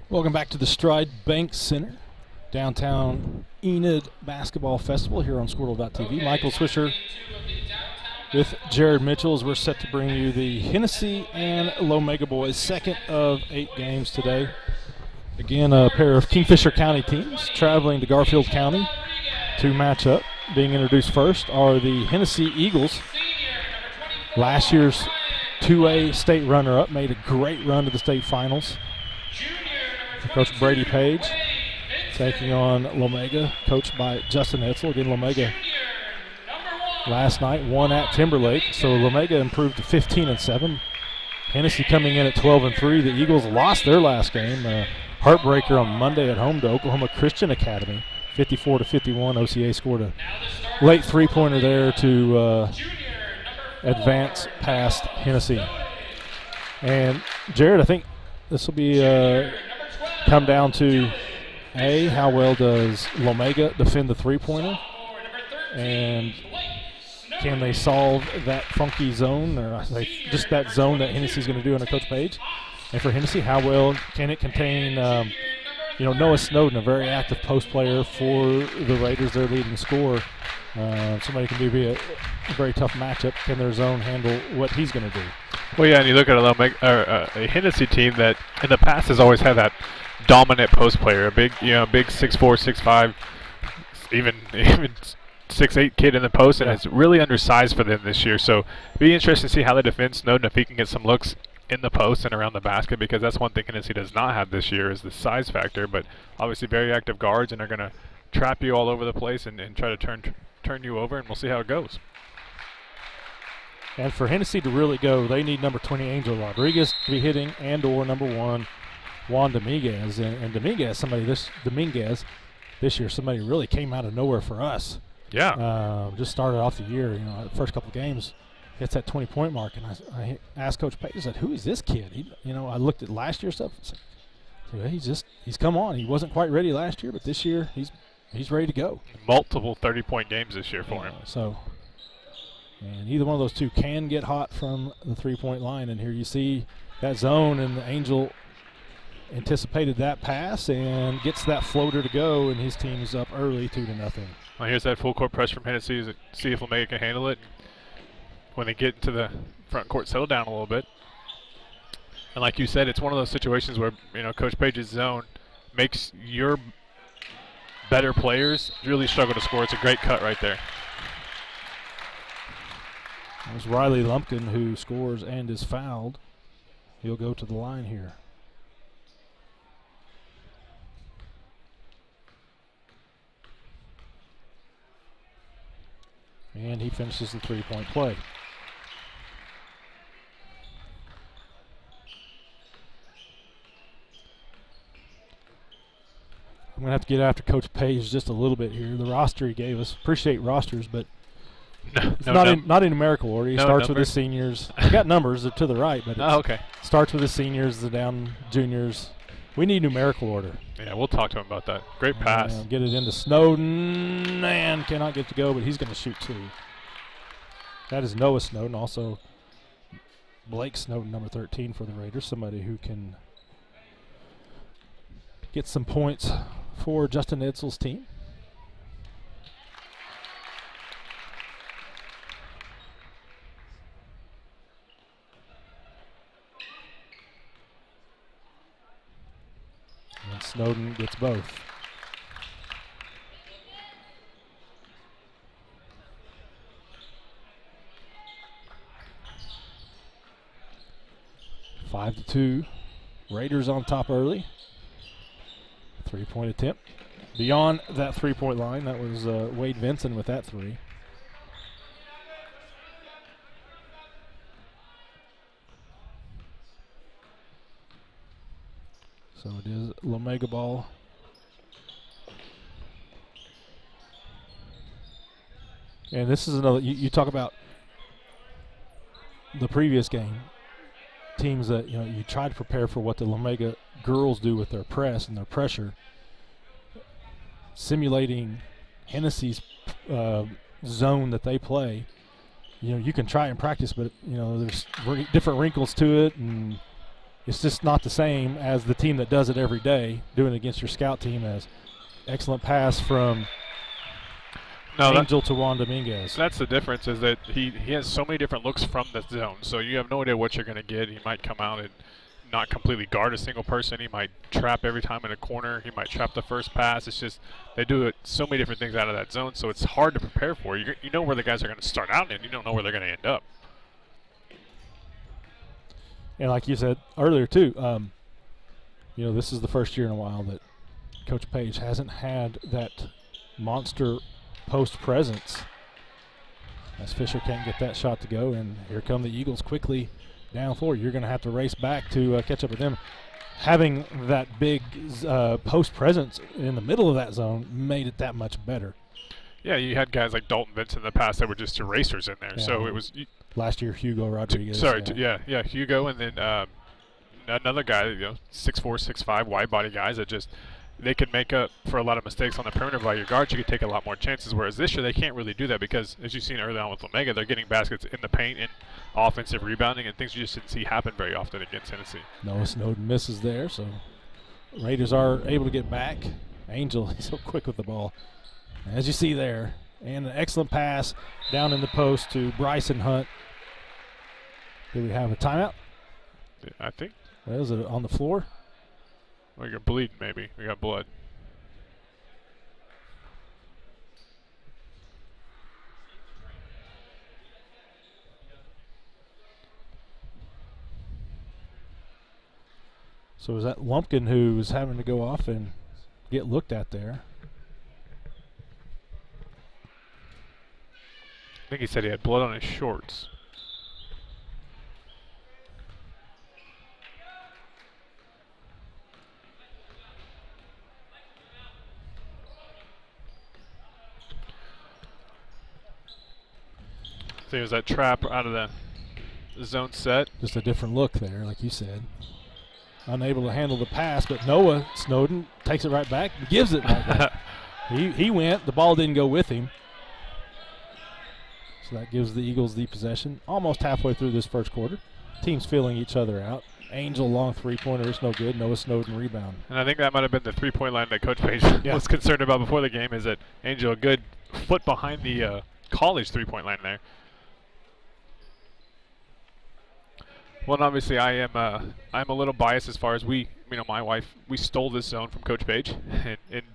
Welcome back to the Stride Bank Center, downtown Enid Basketball Festival here on Squirtle.tv. Michael Swisher with Jared Mitchell as we're set to bring you the Hennessey and Lomega boys, second of 8 games today. Again, a pair of Kingfisher County teams traveling to Garfield County to match up. Being introduced first are the Hennessey Eagles. Last year's 2A state runner-up, made a great run to the state finals. Coach Brady Page taking on Lomega, coached by Justin Etzel. Again, Lomega last night won at Timberlake, so Lomega improved to 15-7. Hennessey coming in at 12-3. The Eagles lost their last game, heartbreaker on Monday at home to Oklahoma Christian Academy, 54-51. OCA scored a late three-pointer there to advance past Hennessey. And Jared, I think this will be come down to how well does Lomega defend the three-pointer, and can they solve that funky zone, or just that zone that Hennessy's going to do under Coach Page? And for Hennessey, how well can it contain, Noah Snowden, a very active post player for the Raiders, their leading scorer. Somebody can be a very tough matchup. Can their zone handle what he's going to do? Well, yeah, and you look at a Hennessey team that in the past has always had that dominant post player, a big 6'4", 6'5", even 6'8" kid in the post, and it's really undersized for them this year. So it'll be interesting to see how they defend Snowden, if he can get some looks in the post and around the basket, because that's one thing Hennessey does not have this year is the size factor. But obviously very active guards, and they're going to trap you all over the place and try to turn you over, and we'll see how it goes. And for Hennessey to really go, they need number 20 Angel Rodriguez to be hitting, and/or number 1 Juan Dominguez. And Dominguez this year, somebody really came out of nowhere for us. Yeah. Just started off the year, the first couple games, hits that 20-point mark, and I asked Coach Page, I said, who is this kid? I looked at last year's stuff and said, he's come on. He wasn't quite ready last year, but this year he's ready to go. Multiple 30-point games this year for him. And either one of those two can get hot from the three-point line. And here you see that zone, and the Angel anticipated that pass and gets that floater to go, and his team is up early 2-0. Well, here's that full court press from Hennessey. See if Lomega can handle it when they get into the front court, settle down a little bit. And like you said, it's one of those situations where Coach Page's zone makes your better players really struggle to score. It's a great cut right there. There's Riley Lumpkin, who scores and is fouled. He'll go to the line here. And he finishes the three-point play. I'm going to have to get after Coach Page just a little bit here. The roster he gave us, appreciate rosters, but it's not in numerical order. He starts with his seniors. I got numbers to the right, but it starts with his seniors, the down juniors. We need numerical order. Yeah, we'll talk to him about that. Great pass. Get it into Snowden, and cannot get to go, but he's going to shoot 2. That is Noah Snowden, also Blake Snowden, number 13 for the Raiders, somebody who can get some points for Justin Etzel's team. And Snowden gets both. Five to 2. Raiders on top early. 3-point attempt. Beyond that 3-point line, that was Wade Vinson with that 3. So it is Lomega ball. And this is another, you talk about the previous game, teams that, you try to prepare for what the Lomega girls do with their press and their pressure. Simulating Hennessey's zone that they play, you can try and practice, but, there's different wrinkles to it, and it's just not the same as the team that does it every day, doing it against your scout team. As excellent pass from Angel to Juan Dominguez. That's the difference, is that he has so many different looks from the zone, so you have no idea what you're going to get. He might come out and not completely guard a single person. He might trap every time in a corner. He might trap the first pass. It's just they do it so many different things out of that zone, so it's hard to prepare for. You know where the guys are going to start out, and you don't know where they're going to end up. And like you said earlier too, this is the first year in a while that Coach Page hasn't had that monster post presence, as Fisher can't get that shot to go, and here come the Eagles quickly down floor. You're going to have to race back to catch up with them. Having that big post presence in the middle of that zone made it that much better. Yeah, you had guys like Dalton Vince in the past that were just erasers in there. Yeah, so it was last year Hugo Rodriguez. Hugo, and then another guy, 6'4", 6'5", wide body guys that just they can make up for a lot of mistakes on the perimeter. By your guards, you could take a lot more chances. Whereas this year, they can't really do that because, as you've seen early on with Lomega, they're getting baskets in the paint and offensive rebounding and things you just didn't see happen very often against Hennessey. Noah Snowden misses there, so Raiders are able to get back. Angel, he's so quick with the ball, as you see there. And an excellent pass down in the post to Bryson Hunt. Do we have a timeout? Yeah, I think. Well, is it on the floor? Well, you're bleeding, maybe. We got blood. So is that Lumpkin who was having to go off and get looked at there? I think he said he had blood on his shorts. So it was that trap out of the zone set. Just a different look there, like you said. Unable to handle the pass, but Noah Snowden takes it right back, gives it right back. He went, the ball didn't go with him. So that gives the Eagles the possession almost halfway through this first quarter. Teams feeling each other out. Angel long three-pointer is no good. Noah Snowden rebound. And I think that might have been the three-point line that Coach Page was concerned about before the game, is that Angel a good foot behind the college three-point line there. Well, and obviously I'm a little biased as far as my wife, we stole this zone from Coach Page and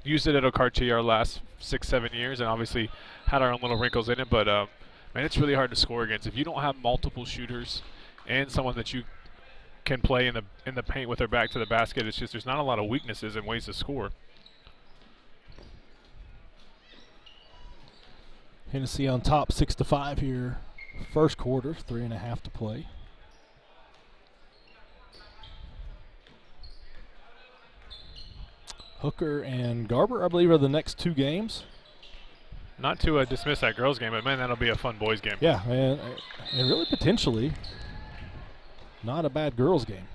used it at Okarche our last 6-7 years, and obviously had our own little wrinkles in it. But man, it's really hard to score against if you don't have multiple shooters and someone that you can play in the paint with their back to the basket. It's just there's not a lot of weaknesses and ways to score. Hennessey on top, 6-5 here. First quarter, 3.5 to play. Hooker and Garber, I believe, are the next two games. Not to dismiss that girls' game, but man, that'll be a fun boys' game. Yeah, and really potentially not a bad girls' game.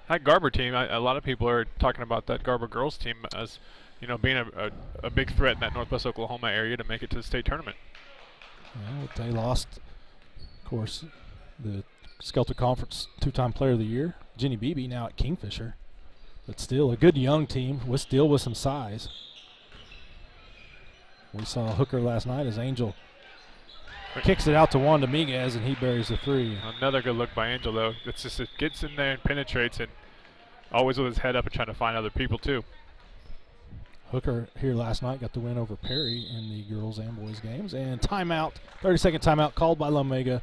That Garber team, a lot of people are talking about that Garber girls team as being a big threat in that Northwest Oklahoma area to make it to the state tournament. Well, they lost, of course, the Skelter Conference two-time player of the year, Jenny Beebe, now at Kingfisher. But still a good young team with some size. We saw Hooker last night as Angel kicks it out to Juan Dominguez, and he buries the three. Another good look by Angel, though. It's just it gets in there and penetrates, and always with his head up and trying to find other people, too. Hooker here last night got the win over Perry in the girls and boys games. And timeout, 30-second timeout called by Lomega.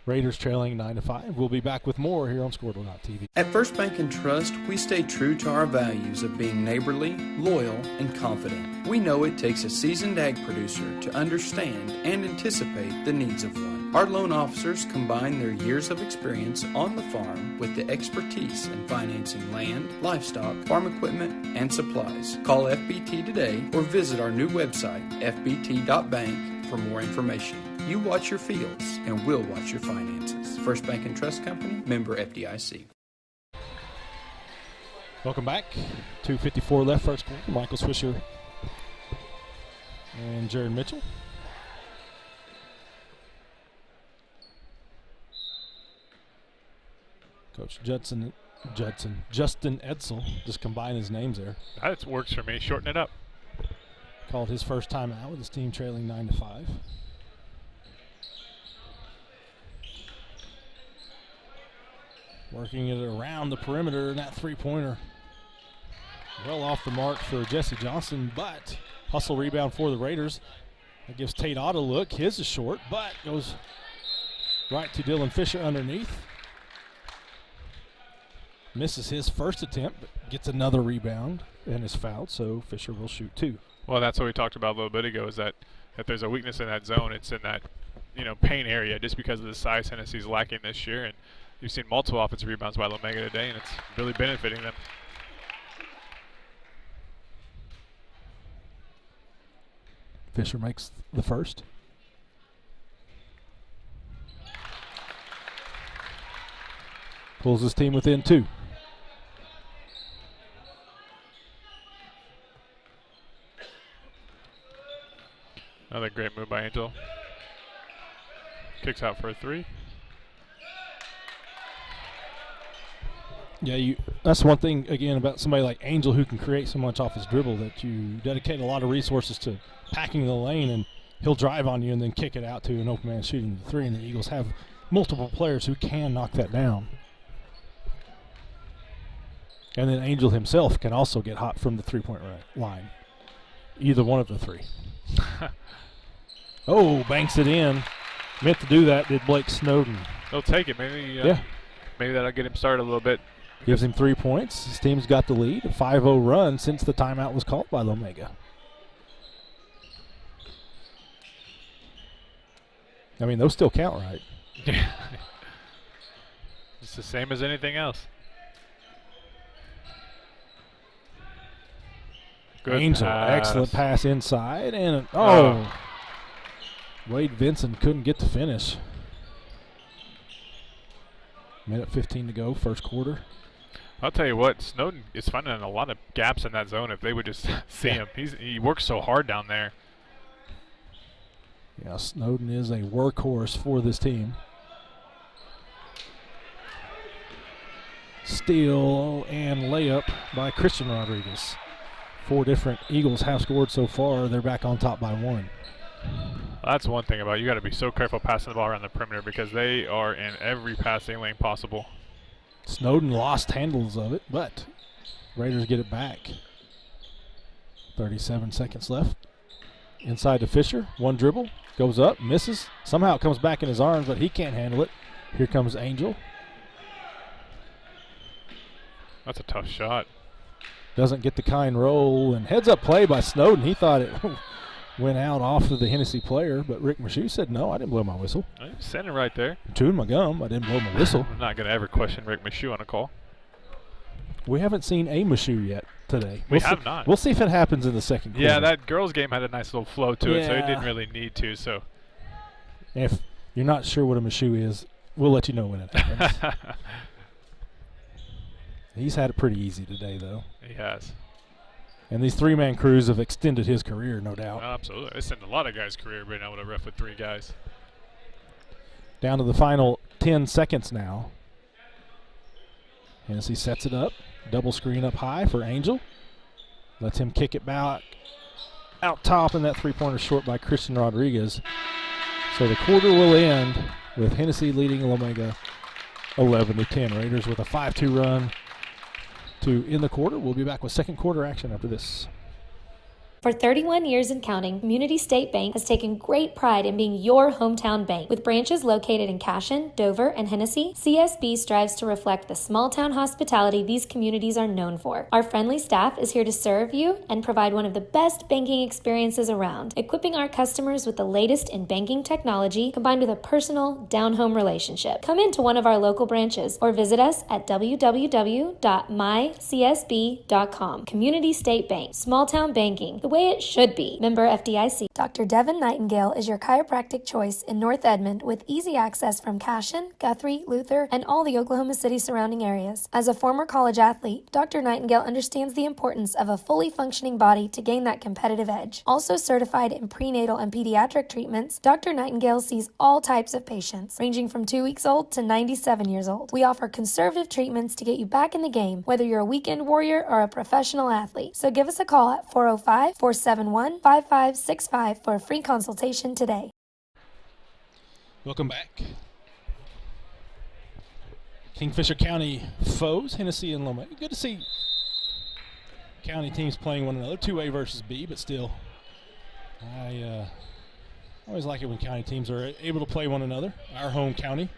Raiders trailing 9-5. We'll be back with more here on Squirtle.tv. At First Bank and Trust, we stay true to our values of being neighborly, loyal, and confident. We know it takes a seasoned ag producer to understand and anticipate the needs of one. Our loan officers combine their years of experience on the farm with the expertise in financing land, livestock, farm equipment, and supplies. Call FBT today or visit our new website, fbt.bank, for more information. You watch your fields, and we'll watch your finances. First Bank and Trust Company, member FDIC. Welcome back. 2:54 left first quarter. Michael Swisher and Jared Mitchell. Coach Justin Edsel, just combine his names there. That works for me. Shorten it up. Called his first time out with his team trailing 9-5. Working it around the perimeter, and that three-pointer well off the mark for Jesse Johnson, but hustle rebound for the Raiders. That gives Tate Ott a look. His is short, but goes right to Dylan Fisher underneath. Misses his first attempt, but gets another rebound and is fouled, so Fisher will shoot 2. Well, that's what we talked about a little bit ago, is that if there's a weakness in that zone, it's in that, paint area, just because of the size Hennessy's lacking this year. And you've seen multiple offensive rebounds by Lomega today, and it's really benefiting them. Fisher makes the first. Pulls his team within 2. Another great move by Angel. Kicks out for a 3. Yeah, that's one thing, again, about somebody like Angel who can create so much off his dribble, that you dedicate a lot of resources to packing the lane, and he'll drive on you and then kick it out to an open man shooting the 3, and the Eagles have multiple players who can knock that down. And then Angel himself can also get hot from the three-point line. Either one of the 3. Oh, banks it in. Meant to do that, did Blake Snowden. He'll take it. Maybe that'll get him started a little bit. Gives him 3 points. His team's got the lead. A 5-0 run since the timeout was called by Lomega. I mean, those still count, right? It's the same as anything else. Good Angel, pass. excellent pass inside. And Wade Vincent couldn't get to finish. Minute 15 to go, first quarter. I'll tell you what, Snowden is finding a lot of gaps in that zone if they would just see him. He works so hard down there. Yeah, Snowden is a workhorse for this team. Steal and layup by Christian Rodriguez. 4 different Eagles have scored so far. They're back on top by 1. That's one thing about it. You got to be so careful passing the ball around the perimeter, because they are in every passing lane possible. Snowden lost handles of it, but Raiders get it back. 37 seconds left. Inside to Fisher. One dribble. Goes up. Misses. Somehow it comes back in his arms, but he can't handle it. Here comes Angel. That's a tough shot. Doesn't get the kind roll. And heads up play by Snowden. He thought it went out off of the Hennessey player, but Rick Michoud said, no, I didn't blow my whistle. He was sitting right there. Chewing my gum. I didn't blow my whistle. I'm not going to ever question Rick Michoud on a call. We haven't seen a Michoud yet today. We have not. We'll see if it happens in the second quarter. Yeah, that girls' game had a nice little flow to it, so it didn't really need to. So, if you're not sure what a Michoud is, we'll let you know when it happens. He's had it pretty easy today, though. He has. And these 3-man crews have extended his career, no doubt. Absolutely. It's in a lot of guys' career being able to ref with 3 guys. Down to the final 10 seconds now. Hennessey sets it up. Double screen up high for Angel. Lets him kick it back out top, and that 3-pointer short by Christian Rodriguez. So the quarter will end with Hennessey leading Lomega 11-10. Raiders with a 5-2 run to end the quarter. We'll be back with second quarter action after this. For 31 years and counting, Community State Bank has taken great pride in being your hometown bank. With branches located in Cashin, Dover, and Hennessey, CSB strives to reflect the small-town hospitality these communities are known for. Our friendly staff is here to serve you and provide one of the best banking experiences around, equipping our customers with the latest in banking technology combined with a personal, down-home relationship. Come into one of our local branches or visit us at www.mycsb.com. Community State Bank, small-town banking, the the way it should be. Member FDIC. Dr. Devin Nightingale is your chiropractic choice in North Edmond with easy access from Cashion, Guthrie, Luther, and all the Oklahoma City surrounding areas. As a former college athlete, Dr. Nightingale understands the importance of a fully functioning body to gain that competitive edge. Also certified in prenatal and pediatric treatments, Dr. Nightingale sees all types of patients, ranging from 2 weeks old to 97 years old. We offer conservative treatments to get you back in the game, whether you're a weekend warrior or a professional athlete. So give us a call at 405-471-5565 for a free consultation today. Welcome back. Kingfisher County foes, Hennessey and Lomega. Good to see county teams playing one another, 2A versus B, but still, I always like it when county teams are able to play one another. Our home county.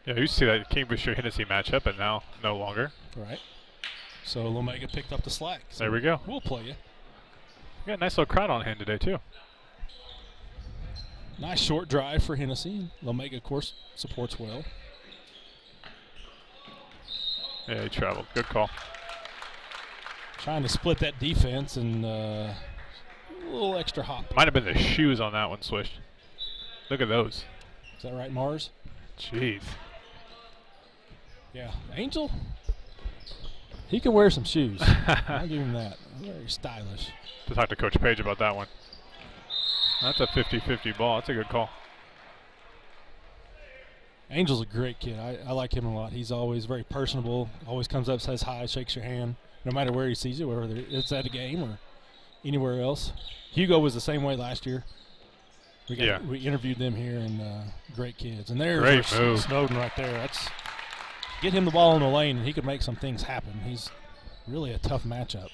Yeah, you used to see that Kingfisher-Hennessey matchup, and now no longer. Right. So Lomega picked up the slack. So there we go. We'll play you. We got a nice little crowd on hand today, too. Nice short drive for Hennessey. Lomega, of course, supports well. Yeah, he traveled. Good call. Trying to split that defense and a little extra hop. Might have been the shoes on that one, Swish. Look at those. Is that right, Mars? Jeez. Yeah, Angel, he can wear some shoes. I'll give him that. Very stylish. To talk to Coach Page about that one. That's a 50-50 ball. That's a good call. Angel's a great kid. I like him a lot. He's always very personable, always comes up, says hi, shakes your hand, no matter where he sees you, whether it's at a game or anywhere else. Hugo was the same way last year. We interviewed them here, and great kids. And there's Snowden right there. That's get him the ball in the lane, and he could make some things happen. He's really a tough matchup.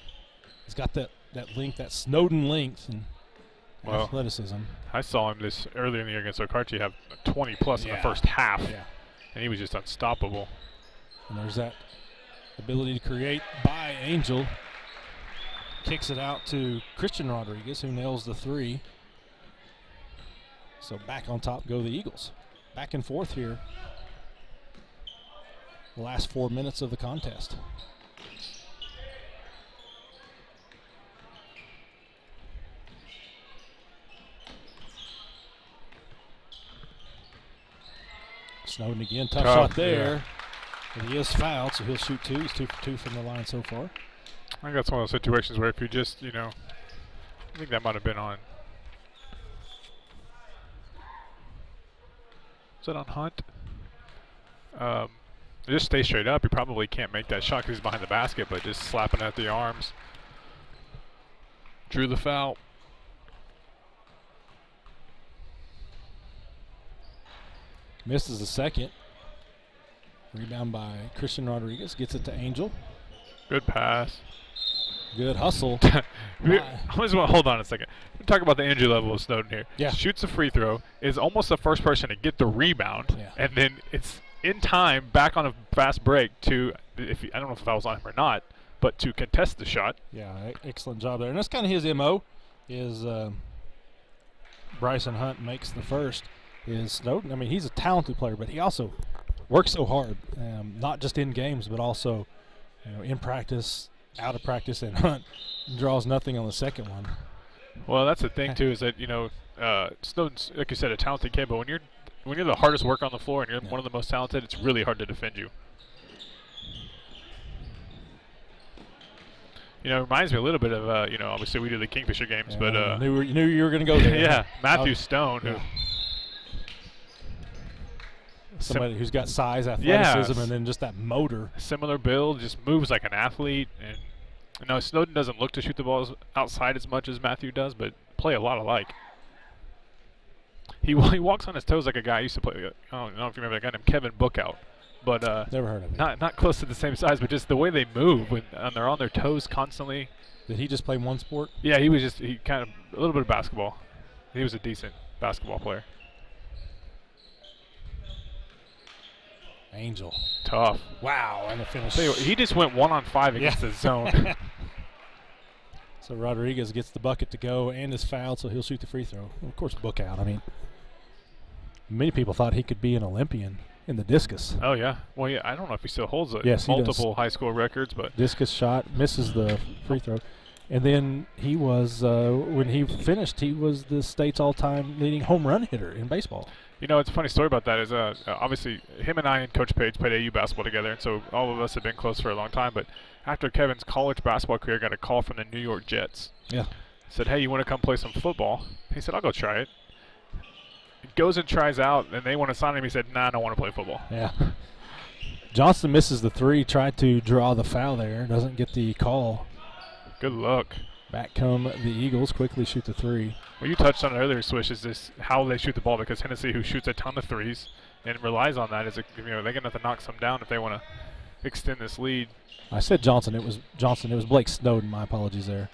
He's got that length, that Snowden length, and athleticism. I saw him this earlier in the year against Okarche have 20-plus in the first half, and he was just unstoppable. And there's that ability to create by Angel. Kicks it out to Christian Rodriguez, who nails the three. So back on top go the Eagles. Back and forth here. The last 4 minutes of the contest. Snowden again, tough shot there. But he is fouled, so he'll shoot two. He's 2 for 2 from the line so far. I think that's one of those situations where if you just, I think that might have been on. Is that on Hunt? Just stay straight up. You probably can't make that shot because he's behind the basket, but just slapping at the arms. Drew the foul. Misses the second. Rebound by Christian Rodriguez. Gets it to Angel. Good pass. Good hustle. Hold on a second. We're talking about the injury level of Snowden here. Yeah. Shoots a free throw, is almost the first person to get the rebound, and then it's in time back on a fast break to, I don't know if that was on him or not, but to contest the shot. Yeah, excellent job there. And that's kind of his MO, is Bryson Hunt makes the first. Is Snowden, I mean, he's a talented player, but he also works so hard, not just in games, but also in practice, out of practice, and Hunt draws nothing on the second one. Well, that's the thing too, is that Snowden's, like you said, a talented kid, but when you're the hardest worker on the floor and you're one of the most talented, it's really hard to defend you. It reminds me a little bit of obviously we do the Kingfisher games, but knew you were going to go there. Yeah, Matthew Stone, who somebody who's got size, athleticism, and then just that motor. Similar build, just moves like an athlete. And Snowden doesn't look to shoot the balls outside as much as Matthew does, but play a lot alike. He walks on his toes like a guy I used to play. I don't know if you remember that guy named Kevin Bookout, but never heard of him. Not close to the same size, but just the way they move and they're on their toes constantly. Did he just play one sport? Yeah, he kind of a little bit of basketball. He was a decent basketball player. Angel. Tough. Wow, and the finish. He just went 1-on-5 against the zone. So Rodriguez gets the bucket to go and is fouled, so he'll shoot the free throw. Of course, Bookout. I mean, many people thought he could be an Olympian in the discus. Oh, yeah. Well, yeah, I don't know if he still holds Yes, multiple high school records, but discus shot, misses the free throw. And then he was, when he finished, he was the state's all-time leading home run hitter in baseball. You know, it's a funny story about that is obviously him and I and Coach Page played AU basketball together, and so all of us have been close for a long time. But after Kevin's college basketball career, got a call from the New York Jets. Yeah. Said, hey, you want to come play some football? He said, I'll go try it. He goes and tries out, and they want to sign him. He said, nah, I don't want to play football. Yeah. Johnson misses the three, tried to draw the foul there, doesn't get the call. Good luck. Back come the Eagles, quickly shoot the three. Well, you touched on it earlier, Swish, is this how they shoot the ball, because Hennessey, who shoots a ton of threes and relies on that, they're going to have to knock some down if they want to extend this lead. I said Johnson. It was Johnson. It was Blake Snowden. My apologies there.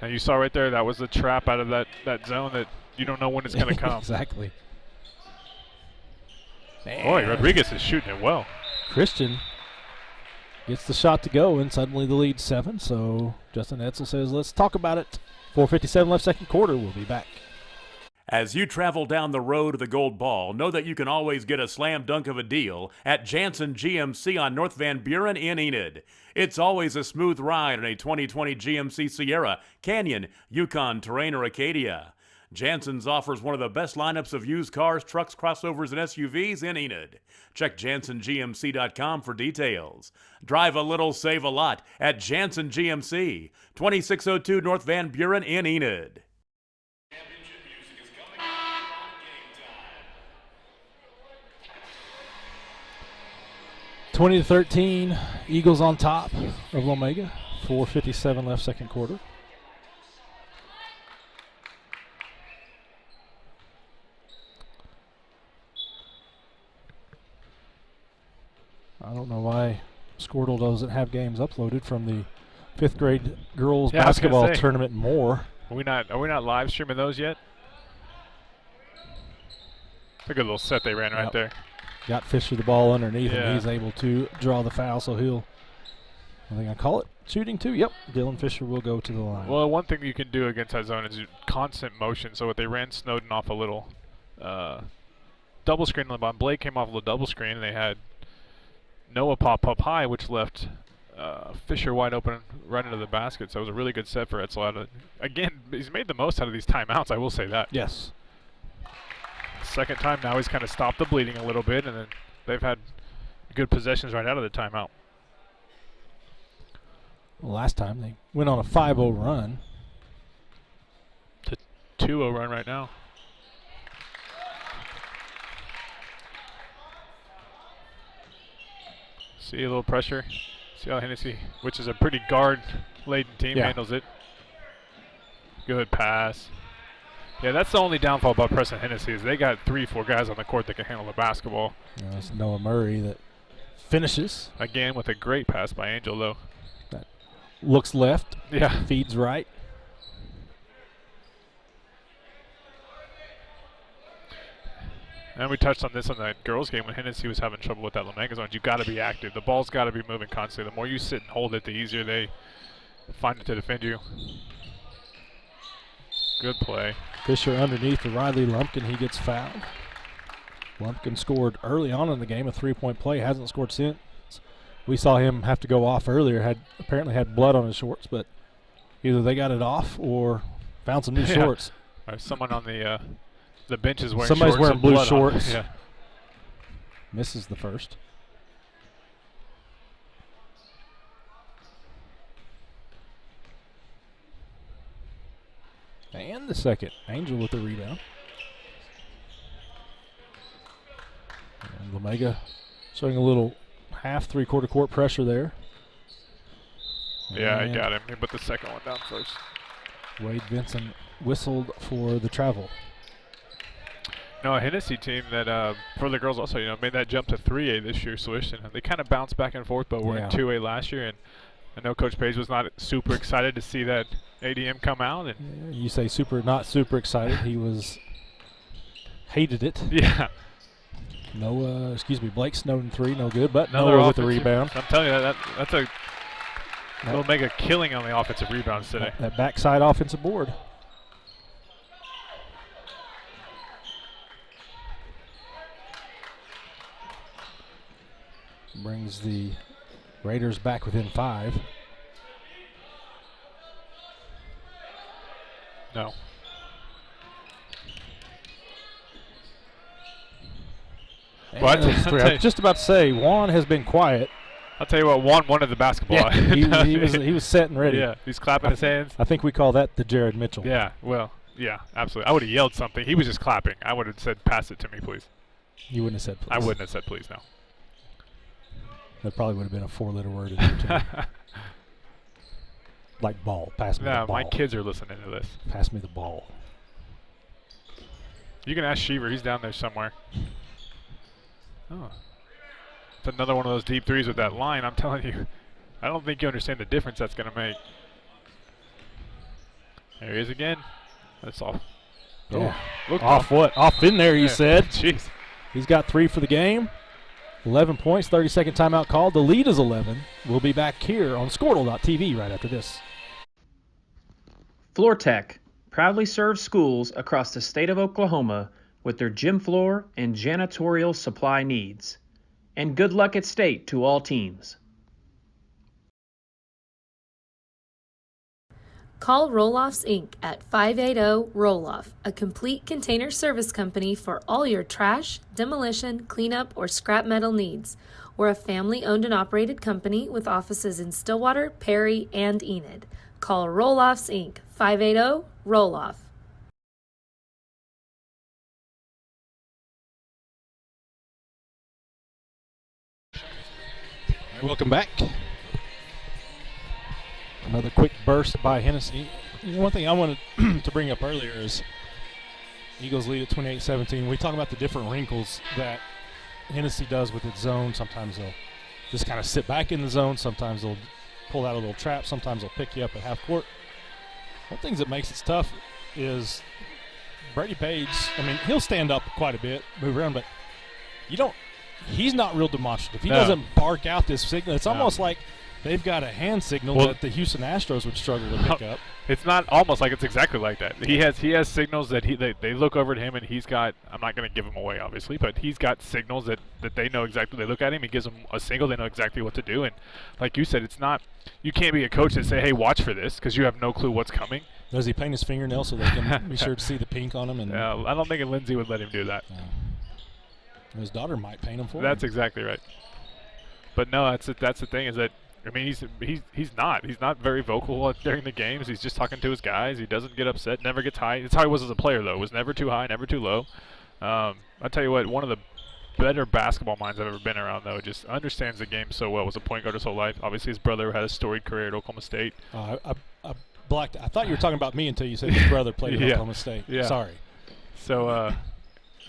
And you saw right there, that was the trap out of that zone that you don't know when it's going to come. Exactly. Boy, Rodriguez is shooting it well. Christian gets the shot to go, and suddenly the lead 7. So Justin Edsel says, let's talk about it. 4:57 left, second quarter. We'll be back. As you travel down the road to the gold ball, know that you can always get a slam dunk of a deal at Jansen GMC on North Van Buren in Enid. It's always a smooth ride in a 2020 GMC Sierra, Canyon, Yukon, Terrain, or Acadia. Jansen's offers one of the best lineups of used cars, trucks, crossovers, and SUVs in Enid. Check JansenGMC.com for details. Drive a little, save a lot at Jansen GMC, 2602 North Van Buren in Enid. 20-13, Eagles on top of Lomega. 4:57 left, second quarter. I don't know why Squirtle doesn't have games uploaded from the 5th grade girls basketball tournament more. Are we not live streaming those yet? Look at a little set they ran right there. Got Fisher the ball underneath, and he's able to draw the foul, so he'll, I think I call it shooting two. Yep, Dylan Fisher will go to the line. Well, one thing you can do against that zone is constant motion. So what they ran Snowden off a little double screen on the bottom. Blake came off a little double screen, and they had Noah pop up high, which left Fisher wide open right into the basket. So it was a really good set for Edsel. Again, he's made the most out of these timeouts, I will say that. Yes. Second time now, he's kind of stopped the bleeding a little bit, and then they've had good possessions right out of the timeout. Well, last time they went on a 5-0 run. It's a 2-0 run right now. See a little pressure. See how Hennessey, which is a pretty guard-laden team, handles it. Good pass. Yeah, that's the only downfall about Preston Hennessey is they got 3-4 guys on the court that can handle the basketball. Yeah, it's Noah Murray that finishes. Again, with a great pass by Angel, though. That looks left. Yeah. Feeds right. And we touched on this on that girls' game when Hennessey was having trouble with that Lomega zone. You got to be active. The ball's got to be moving constantly. The more you sit and hold it, the easier they find it to defend you. Good play. Fisher underneath to Riley Lumpkin. He gets fouled. Lumpkin scored early on in the game, a 3-point play. Hasn't scored since. We saw him have to go off earlier. Apparently had blood on his shorts, but either they got it off or found some new shorts. Or someone on the bench is wearing Somebody's shorts wearing blue with blood shorts. on. Yeah. Misses the first. And the second. Angel with the rebound. And Lomega showing a little half, three-quarter court pressure there. Yeah, I got him. He put the second one down first. Wade Vinson whistled for the travel. No, a Hennessey team that, for the girls also, made that jump to 3A this year, Swish. And they kind of bounced back and forth, but were in 2A last year. And I know Coach Page was not super excited to see that ADM come out. And you say not super excited. He hated it. Yeah. Blake Snowden 3, no good, but Another Noah with the rebound. I'm telling you, that's a Lomega killing on the offensive rebounds today. That backside offensive board. Brings the Raiders back within 5. No. Well, I was just about to say, Juan has been quiet. I'll tell you what, Juan wanted the basketball. Yeah, he was set and ready. Yeah, he's clapping his hands. I think we call that the Jared Mitchell. Yeah, well, yeah, absolutely. I would have yelled something. He was just clapping. I would have said, pass it to me, please. You wouldn't have said please. I wouldn't have said please, no. That probably would have been a 4-letter word in there, too. Like ball. Pass me the ball. No, my kids are listening to this. Pass me the ball. You can ask Sheaver. He's down there somewhere. Oh. It's another one of those deep threes with that line. I'm telling you, I don't think you understand the difference that's going to make. There he is again. That's off. Yeah. Oh, off what? Off in there, he said. Jeez. He's got 3 for the game. 11 points, 30-second timeout called. The lead is 11. We'll be back here on Squirtle.tv right after this. FloorTech proudly serves schools across the state of Oklahoma with their gym floor and janitorial supply needs. And good luck at state to all teams. Call Roll-Offs Inc. at 580-ROLL-OFF, a complete container service company for all your trash, demolition, cleanup, or scrap metal needs. We're a family-owned and operated company with offices in Stillwater, Perry, and Enid. Call Roll-Offs Inc. 580-ROLL-OFF. Welcome back. Another quick burst by Hennessey. One thing I wanted to bring up earlier is Eagles lead at 28-17. We talk about the different wrinkles that Hennessey does with its zone. Sometimes they'll just kind of sit back in the zone. Sometimes they'll pull out a little trap. Sometimes they'll pick you up at half court. One of the things that makes it tough is Brady Page. I mean, he'll stand up quite a bit, move around, but he's not real demonstrative. He doesn't bark out this signal. It's almost like they've got a hand signal that the Houston Astros would struggle to pick up. It's not almost like it's exactly like that. He has signals that they look over at him, and he's got, I'm not going to give him away obviously, but he's got signals that they know exactly. They look at him, he gives them a signal, they know exactly what to do. And like you said, it's not, you can't be a coach and say, hey, watch for this, because you have no clue what's coming. Does he paint his fingernails so they can be sure to see the pink on him? And I don't think Lindsay would let him do that. His daughter might paint him for him. That's exactly right. But no, that's the thing is that, I mean, he's not very vocal during the games. He's just talking to his guys. He doesn't get upset, never gets high. It's how he was as a player, though. Was never too high, never too low. I'll tell you what, one of the better basketball minds I've ever been around, though, just understands the game so well. Was a point guard his whole life. Obviously, his brother had a storied career at Oklahoma State. I thought you were talking about me until you said his brother played at Oklahoma State. Yeah. Sorry. So,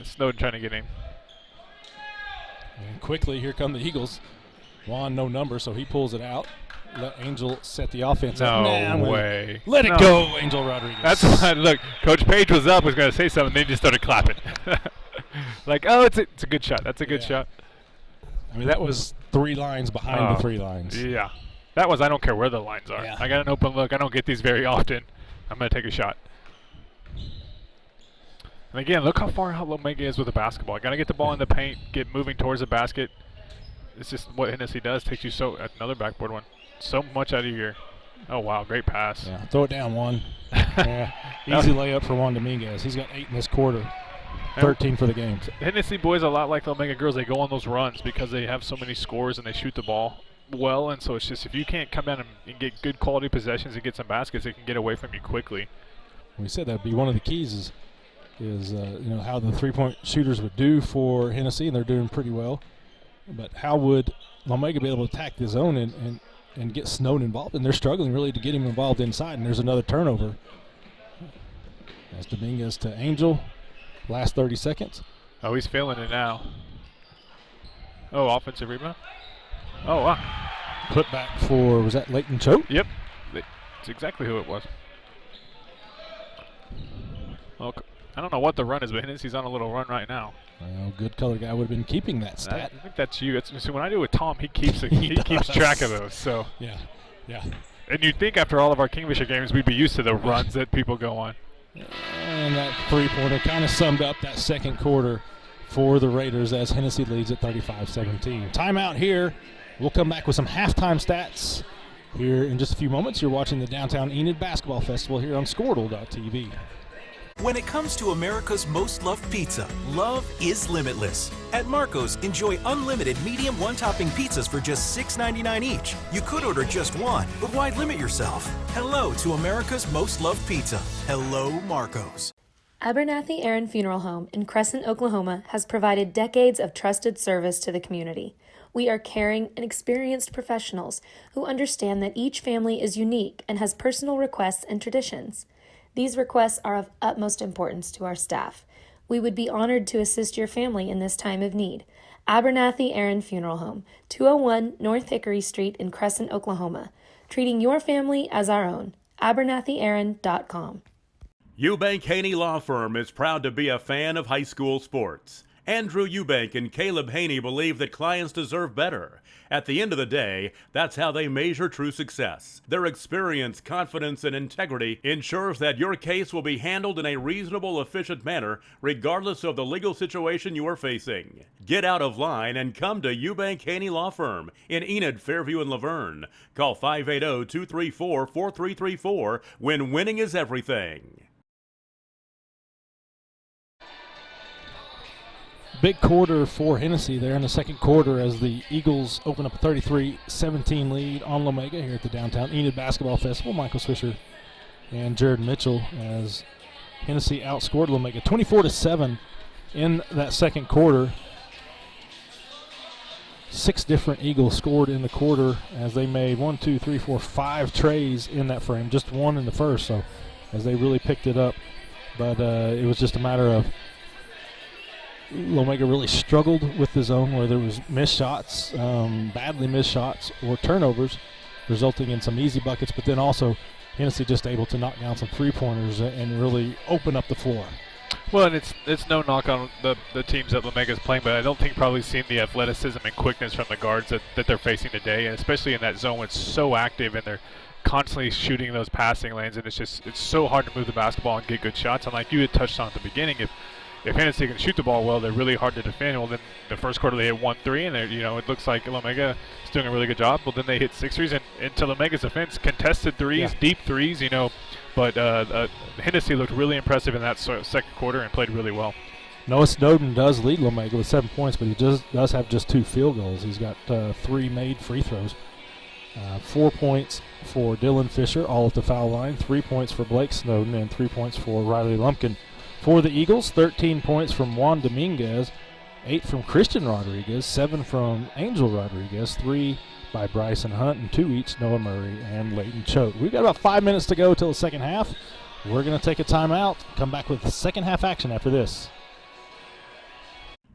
Snowden trying to get him. And quickly, here come the Eagles. Juan, no number, so he pulls it out. Let Angel set the offense up. No way. Let it go, Angel Rodriguez. That's what, look, Coach Page was going to say something, then he just started clapping. Like, oh, it's a good shot. That's a good shot. I mean, that was 3 lines behind the 3 lines. Yeah. That was, I don't care where the lines are. Yeah. I got an open look. I don't get these very often. I'm going to take a shot. And again, look how far out Lomega is with the basketball. Got to get the ball in the paint, get moving towards the basket. It's just what Hennessey does. Takes you another backboard one. So much out of your. Oh, wow. Great pass. Yeah. Throw it down, Juan. Easy layup for Juan Dominguez. He's got 8 in this quarter. 13 for the game. Hennessey boys, a lot like Lomega girls, they go on those runs because they have so many scores and they shoot the ball well. And so it's just, if you can't come down and get good quality possessions and get some baskets, it can get away from you quickly. We said that would be one of the keys is how the 3-point shooters would do for Hennessey, and they're doing pretty well. But how would Lomega be able to attack the zone and get Snowden involved? And they're struggling really to get him involved inside, and there's another turnover. That's Dominguez to Angel. Last 30 seconds. Oh, he's feeling it now. Oh, offensive rebound. Oh, wow. Put back for, was that Leighton Choate? Yep. That's exactly who it was. Well, I don't know what the run is, but Hennessey's on a little run right now. Well, good color guy would have been keeping that stat. I think that's you. So when I do it with Tom, he keeps track of those. So yeah. And you'd think after all of our Kingfisher games, we'd be used to the runs that people go on. And that 3-pointer kind of summed up that second quarter for the Raiders as Hennessey leads at 35-17. Timeout here. We'll come back with some halftime stats Here in just a few moments, you're watching the Downtown Enid Basketball Festival here on Squirtle.tv. When it comes to America's most loved pizza, love is limitless. At Marco's, enjoy unlimited medium one-topping pizzas for just $6.99 each. You could order just one, but why limit yourself? Hello to America's most loved pizza. Hello, Marco's. Abernathy Aaron Funeral Home in Crescent, Oklahoma has provided decades of trusted service to the community. We are caring and experienced professionals who understand that each family is unique and has personal requests and traditions. These requests are of utmost importance to our staff. We would be honored to assist your family in this time of need. Abernathy Aaron Funeral Home, 201 North Hickory Street in Crescent, Oklahoma. Treating your family as our own. AbernathyAaron.com. Eubank Haney Law Firm is proud to be a fan of high school sports. Andrew Eubank and Caleb Haney believe that clients deserve better. At the end of the day, that's how they measure true success. Their experience, confidence, and integrity ensures that your case will be handled in a reasonable, efficient manner, regardless of the legal situation you are facing. Get out of line and come to Eubank Haney Law Firm in Enid, Fairview, and Laverne. Call 580-234-4334 when winning is everything. Big quarter for Hennessey there in the second quarter as the Eagles open up a 33-17 lead on Lomega here at the Downtown Enid Basketball Festival. Michael Swisher and Jared Mitchell as Hennessey outscored Lomega 24-7 in that second quarter. 6 different Eagles scored in the quarter as they made 5 trays in that frame, just one in the first, so as they really picked it up. But it was just a matter of Lomega really struggled with the zone where there was missed shots, badly missed shots or turnovers, resulting in some easy buckets, but then also Hennessey just able to knock down some three-pointers and really open up the floor. Well, and it's no knock on the teams that Lomega's playing, but I don't think probably seen the athleticism and quickness from the guards that they're facing today, and especially in that zone when it's so active and they're constantly shooting those passing lanes, and it's so hard to move the basketball and get good shots. And like you had touched on at the beginning, if Hennessey can shoot the ball well, they're really hard to defend. Well, then the first quarter they hit 1-3, and it looks like Lomega is doing a really good job. Well, then they hit 6 threes, and to Lomega's defense, contested threes, deep threes, But Hennessey looked really impressive in that second quarter and played really well. Noah Snowden does lead Lomega with 7 points, but he does have just 2 field goals. He's got 3 made free throws. 4 points for Dylan Fisher, all at the foul line. 3 points for Blake Snowden and 3 points for Riley Lumpkin. For the Eagles, 13 points from Juan Dominguez, 8 from Christian Rodriguez, 7 from Angel Rodriguez, 3 by Bryson Hunt, and 2 each Noah Murray and Leighton Choate. We've got about 5 minutes to go till the second half. We're going to take a timeout, come back with second half action after this.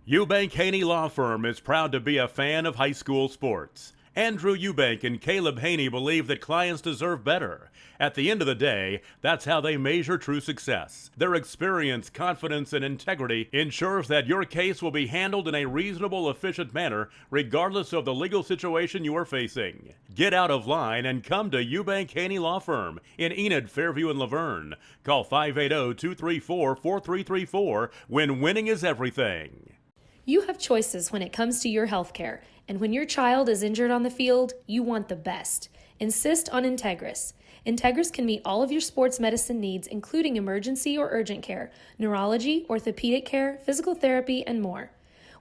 Eubank Haney Law Firm is proud to be a fan of high school sports. Andrew Eubank and Caleb Haney believe that clients deserve better. At the end of the day, that's how they measure true success. Their experience, confidence, and integrity ensures that your case will be handled in a reasonable, efficient manner, regardless of the legal situation you are facing. Get out of line and come to Eubank Haney Law Firm in Enid, Fairview, and Laverne. Call 580-234-4334 when winning is everything. You have choices when it comes to your health care, and when your child is injured on the field, you want the best. Insist on Integris. Integris can meet all of your sports medicine needs, including emergency or urgent care, neurology, orthopedic care, physical therapy, and more.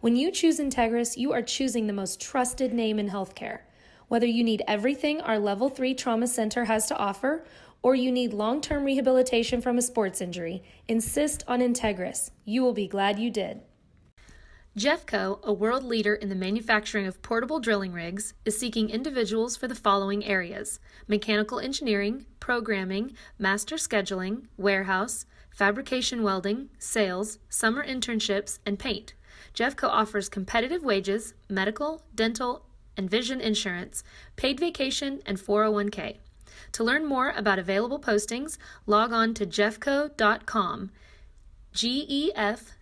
When you choose Integris, you are choosing the most trusted name in healthcare. Whether you need everything our Level 3 Trauma Center has to offer, or you need long-term rehabilitation from a sports injury, insist on Integris. You will be glad you did. Jeffco, a world leader in the manufacturing of portable drilling rigs, is seeking individuals for the following areas: mechanical engineering, programming, master scheduling, warehouse, fabrication welding, sales, summer internships, and paint. Jeffco offers competitive wages, medical, dental, and vision insurance, paid vacation, and 401k. To learn more about available postings, log on to jeffco.com, GEFCO.com.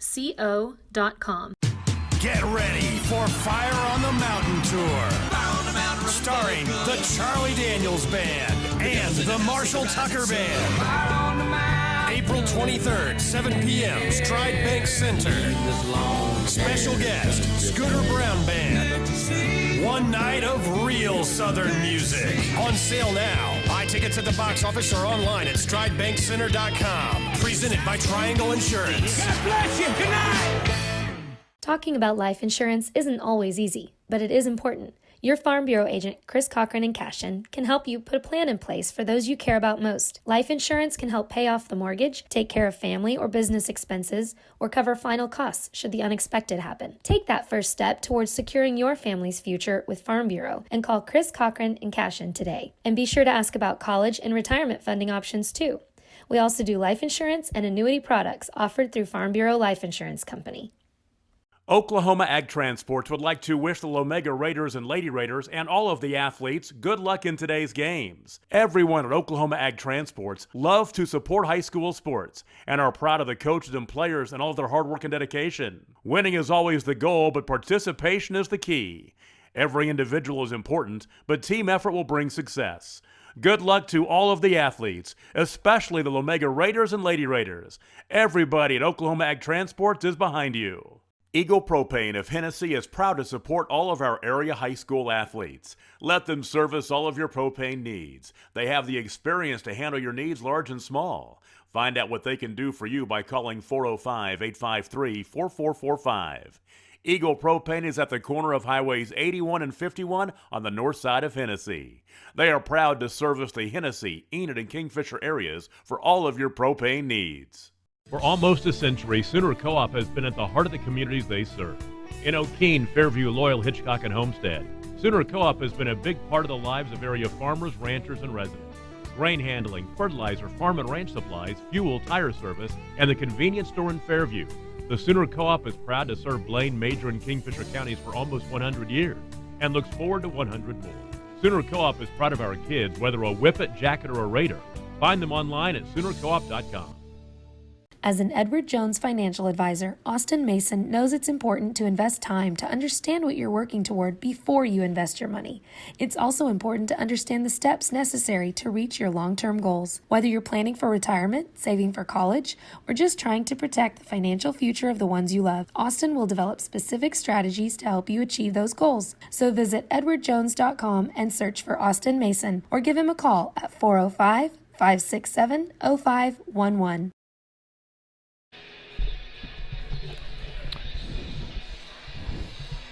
Get ready for Fire on the Mountain Tour. Starring the Charlie Daniels Band and the Marshall Tucker Band. April 23rd, 7 p.m., Stride Bank Center. Special guest, Scooter Brown Band. one night of real Southern music. On sale now. Buy tickets at the box office or online at StrideBankCenter.com. Presented by Triangle Insurance. God bless you. Good night. Talking about life insurance isn't always easy, but it is important. Your Farm Bureau agent, Chris Cochran in Cashion, can help you put a plan in place for those you care about most. Life insurance can help pay off the mortgage, take care of family or business expenses, or cover final costs should the unexpected happen. Take that first step towards securing your family's future with Farm Bureau and call Chris Cochran in Cashion today. And be sure to ask about college and retirement funding options too. We also do life insurance and annuity products offered through Farm Bureau Life Insurance Company. Oklahoma Ag Transports would like to wish the Lomega Raiders and Lady Raiders and all of the athletes good luck in today's games. Everyone at Oklahoma Ag Transports love to support high school sports and are proud of the coaches and players and all of their hard work and dedication. Winning is always the goal, but participation is the key. Every individual is important, but team effort will bring success. Good luck to all of the athletes, especially the Lomega Raiders and Lady Raiders. Everybody at Oklahoma Ag Transports is behind you. Eagle Propane of Hennessey is proud to support all of our area high school athletes. Let them service all of your propane needs. They have the experience to handle your needs large and small. Find out what they can do for you by calling 405-853-4445. Eagle Propane is at the corner of Highways 81 and 51 on the north side of Hennessey. They are proud to service the Hennessey, Enid, and Kingfisher areas for all of your propane needs. For almost a century, Sooner Co-op has been at the heart of the communities they serve. In O'Keene, Fairview, Loyal, Hitchcock, and Homestead, Sooner Co-op has been a big part of the lives of area farmers, ranchers, and residents. Grain handling, fertilizer, farm and ranch supplies, fuel, tire service, and the convenience store in Fairview. The Sooner Co-op is proud to serve Blaine, Major, and Kingfisher counties for almost 100 years and looks forward to 100 more. Sooner Co-op is proud of our kids, whether a whippet, jacket, or a raider. Find them online at SoonerCoop.com. As an Edward Jones financial advisor, Austin Mason knows it's important to invest time to understand what you're working toward before you invest your money. It's also important to understand the steps necessary to reach your long-term goals. Whether you're planning for retirement, saving for college, or just trying to protect the financial future of the ones you love, Austin will develop specific strategies to help you achieve those goals. So visit edwardjones.com and search for Austin Mason or give him a call at 405-567-0511.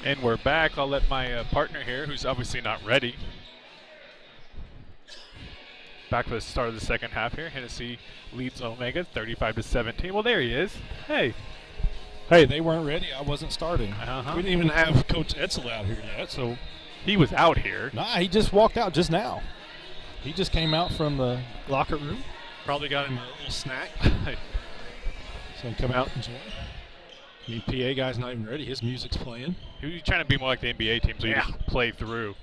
And we're back. I'll let my partner here, who's obviously not ready. Back for the start of the second half here. Hennessey leads Lomega 35-17. Well, there he is. Hey. Hey, they weren't ready. I wasn't starting. Uh-huh. We didn't even have Coach Edsel out here yet, so. He was out here. Nah, he just walked out just now. He just came out from the locker room. Probably got him a little snack. So he come out and enjoy. I mean, PA guy's not even ready. His music's playing. He was trying to be more like the NBA team, so you just play through.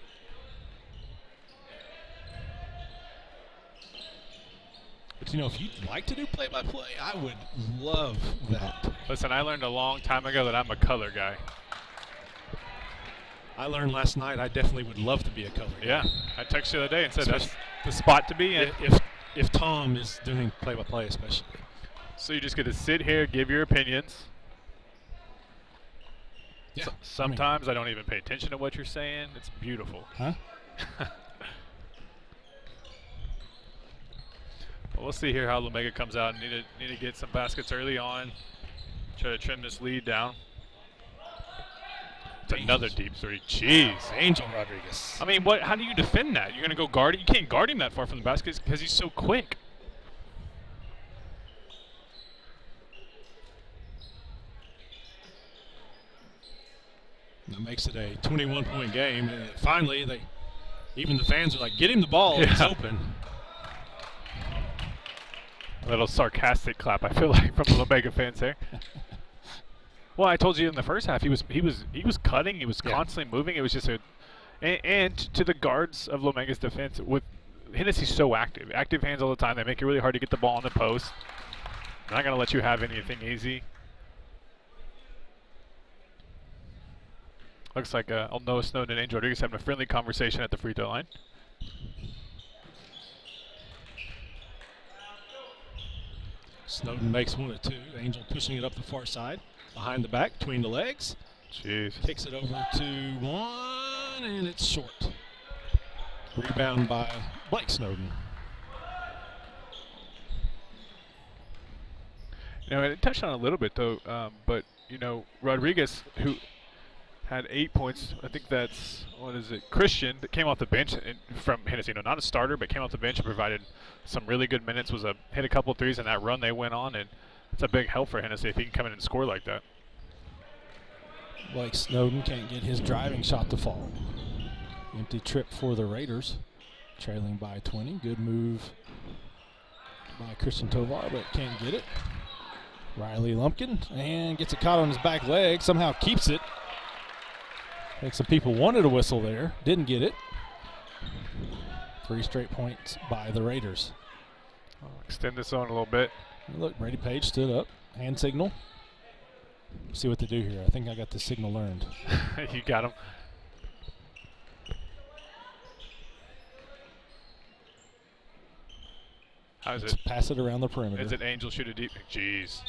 But, you know, if you'd like to do play-by-play, I would love that. Listen, I learned a long time ago that I'm a color guy. I learned last night I definitely would love to be a color guy. Yeah, I texted you the other day and said that's the spot to be in. If Tom is doing play-by-play especially. So you just get to sit here, give your opinions. Yeah, sometimes I don't even pay attention to what you're saying. It's beautiful. Huh? Well, we'll see here how Lomega comes out. Need to get some baskets early on. Try to trim this lead down. It's another deep three. Jeez. Angel Rodriguez. I mean, how do you defend that? You're going to go guard it? You can't guard him that far from the basket because he's so quick. That makes it a 21-point game. And finally, even the fans are like, get him the ball. Yeah. It's open. A little sarcastic clap, I feel like, from the Lomega fans there. Well, I told you in the first half, he was cutting. He was constantly moving. It was just and to the guards of Lomega's defense, with Hennessey's so active hands all the time. They make it really hard to get the ball in the post. They're not going to let you have anything easy. Looks like Noah Snowden and Angel Rodriguez having a friendly conversation at the free throw line. Snowden makes one or two. Angel pushing it up the far side, behind the back, between the legs. Jeez. Kicks it over to one. one, and it's short. Rebound by Blake Snowden. It touched on it a little bit, though, but, Rodriguez, who had 8 points, I think that's, Christian, that came off the bench from Hennessey. Not a starter, but came off the bench and provided some really good minutes, hit a couple of threes in that run they went on, and it's a big help for Hennessey if he can come in and score like that. Blake Snowden can't get his driving shot to fall. Empty trip for the Raiders, trailing by 20. Good move by Christian Tovar, but can't get it. Riley Lumpkin, and gets it caught on his back leg, somehow keeps it. I think some people wanted a whistle there, didn't get it. 3 straight points by the Raiders. I'll extend this on a little bit. Look, Brady Page stood up, hand signal. See what they do here. I think I got the signal learned. You got him. How is it? Pass it around the perimeter. Is it Angel shoot a deep? Jeez.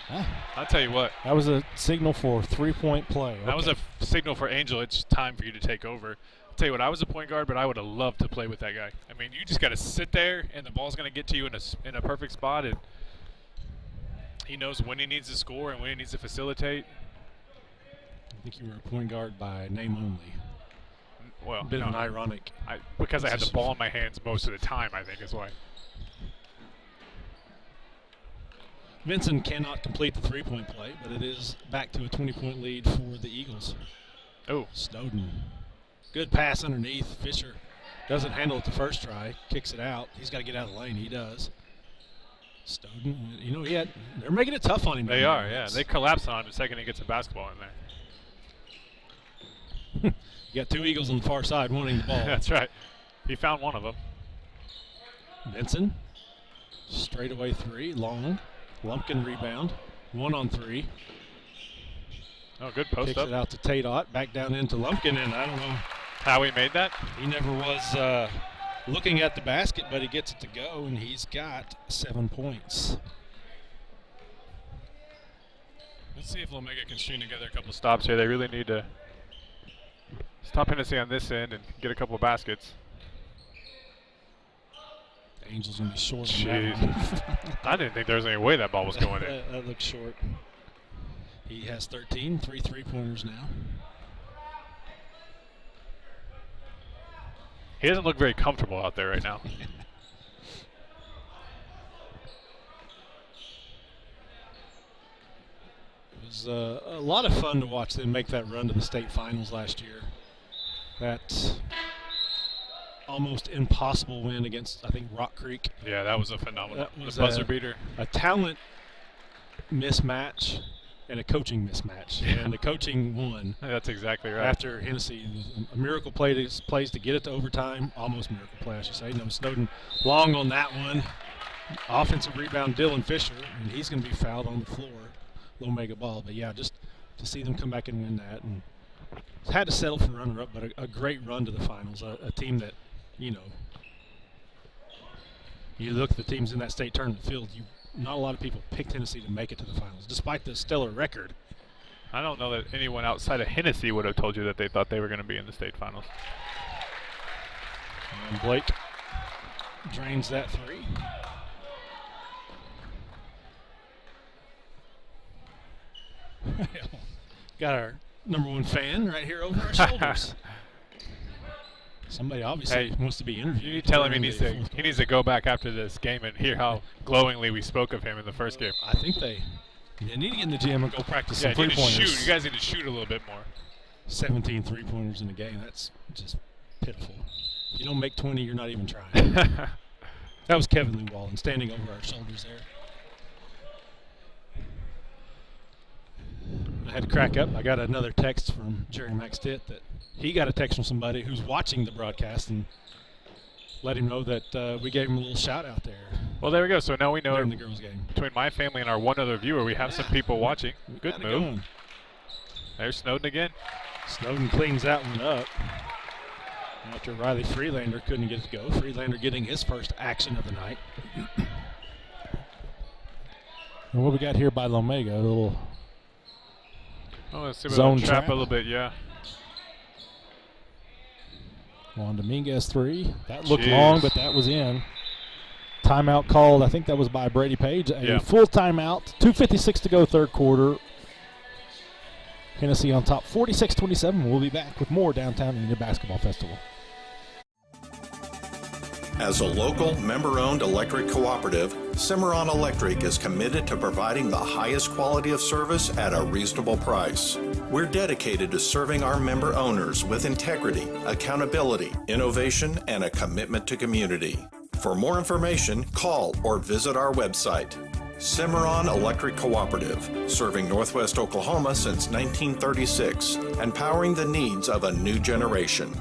Ah, I'll tell you what. that was a signal for 3-point play. That was a signal for Angel. It's time for you to take over. I'll tell you what, I was a point guard, but I would have loved to play with that guy. I mean, you just got to sit there, and the ball's going to get to you in a perfect spot, and he knows when he needs to score and when he needs to facilitate. I think you were a point guard by name only. Well, a bit of an ironic. Because I had the ball in my hands most of the time, I think is why. Vincent cannot complete the 3-point play, but it is back to a 20-point lead for the Eagles. Oh. Snowden. Good pass underneath. Fisher doesn't handle it the first try. Kicks it out. He's got to get out of the lane. He does. Snowden, they're making it tough on him. They are, yeah. They collapse on him the second he gets a basketball in there. You got 2 Eagles on the far side wanting the ball. That's right. He found one of them. Benson, straightaway 3, long. Lumpkin rebound, 1-on-3. Oh, good post Kicks up. it out to Tatot, back down into Lumpkin, and I don't know how he made that. He never was looking at the basket, but he gets it to go, and he's got 7 points. Let's see if Lomega can string together a couple of stops here. They really need to stop Hennessey on this end and get a couple of baskets. Angel's going to be short. Jeez. I didn't think there was any way that ball was going in. That looks short. He has 13, 3 3-pointers now. He doesn't look very comfortable out there right now. It was a lot of fun to watch them make that run to the state finals last year. That almost impossible win against, I think, Rock Creek. Yeah, that was a phenomenal buzzer beater. A talent mismatch and a coaching mismatch. Yeah. And the coaching won. That's exactly right. After Hennessey, a miracle plays to get it to overtime. Almost miracle play, I should say. No, Snowden long on that one. Offensive rebound, Dylan Fisher, and he's going to be fouled on the floor. Lomega ball. But, yeah, just to see them come back and win that. And had to settle for runner-up, but a great run to the finals. A team that, you look at the teams in that state tournament field, not a lot of people picked Hennessey to make it to the finals, despite the stellar record. I don't know that anyone outside of Hennessey would have told you that they thought they were going to be in the state finals. And Blake drains that 3. Got our #1 fan right here over our shoulders. Somebody obviously wants to be interviewed. You tell him he needs to go back after this game and hear how glowingly we spoke of him in the first game. I think they need to get in the gym and go practice some three-pointers. You guys need to shoot a little bit more. 17 three-pointers in a game. That's just pitiful. If you don't make 20, you're not even trying. That was Kevin Lewallen standing over our shoulders there. I had to crack up. I got another text from Jerry Maxtitt that he got a text from somebody who's watching the broadcast and let him know that we gave him a little shout out there. Well, there we go. So now we know during the girls' game. Between my family and our one other viewer, we have some people watching. Good move. Going. There's Snowden again. Snowden cleans that one up. After Riley Freelander couldn't get it to go. Freelander getting his first action of the night. And what we got here by Lomega, a little let's see zone trap a little bit, yeah. Juan Dominguez 3. That looked long, but that was in. Timeout called. I think that was by Brady Page. A full timeout. 2:56 to go, third quarter. Hennessey on top, 46-27. We'll be back with more Downtown Enid Basketball Festival. As a local, member-owned electric cooperative, Cimarron Electric is committed to providing the highest quality of service at a reasonable price. We're dedicated to serving our member owners with integrity, accountability, innovation, and a commitment to community. For more information, call or visit our website. Cimarron Electric Cooperative, serving Northwest Oklahoma since 1936 and powering the needs of a new generation.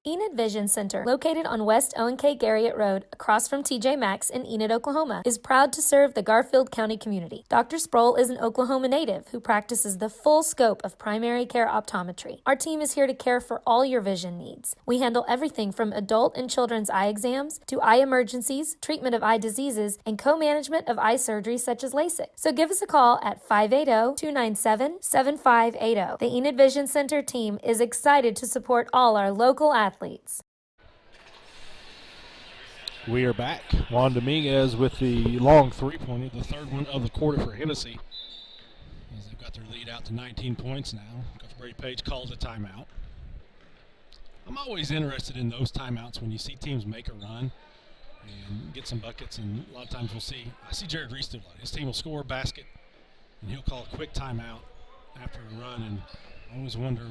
Enid Vision Center, located on West O&K Garriott Road, across from TJ Maxx in Enid, Oklahoma, is proud to serve the Garfield County community. Dr. Sproul is an Oklahoma native who practices the full scope of primary care optometry. Our team is here to care for all your vision needs. We handle everything from adult and children's eye exams to eye emergencies, treatment of eye diseases, and co-management of eye surgery such as LASIK. So give us a call at 580-297-7580. The Enid Vision Center team is excited to support all our local athletes. We are back. Juan Dominguez with the long three-pointer, the third one of the quarter for Hennessey. As they've got their lead out to 19 points now. Coach Brady Page calls a timeout. I'm always interested in those timeouts when you see teams make a run and get some buckets, and a lot of times I see Jared Reese do a lot. His team will score a basket, and he'll call a quick timeout after a run, and I always wonder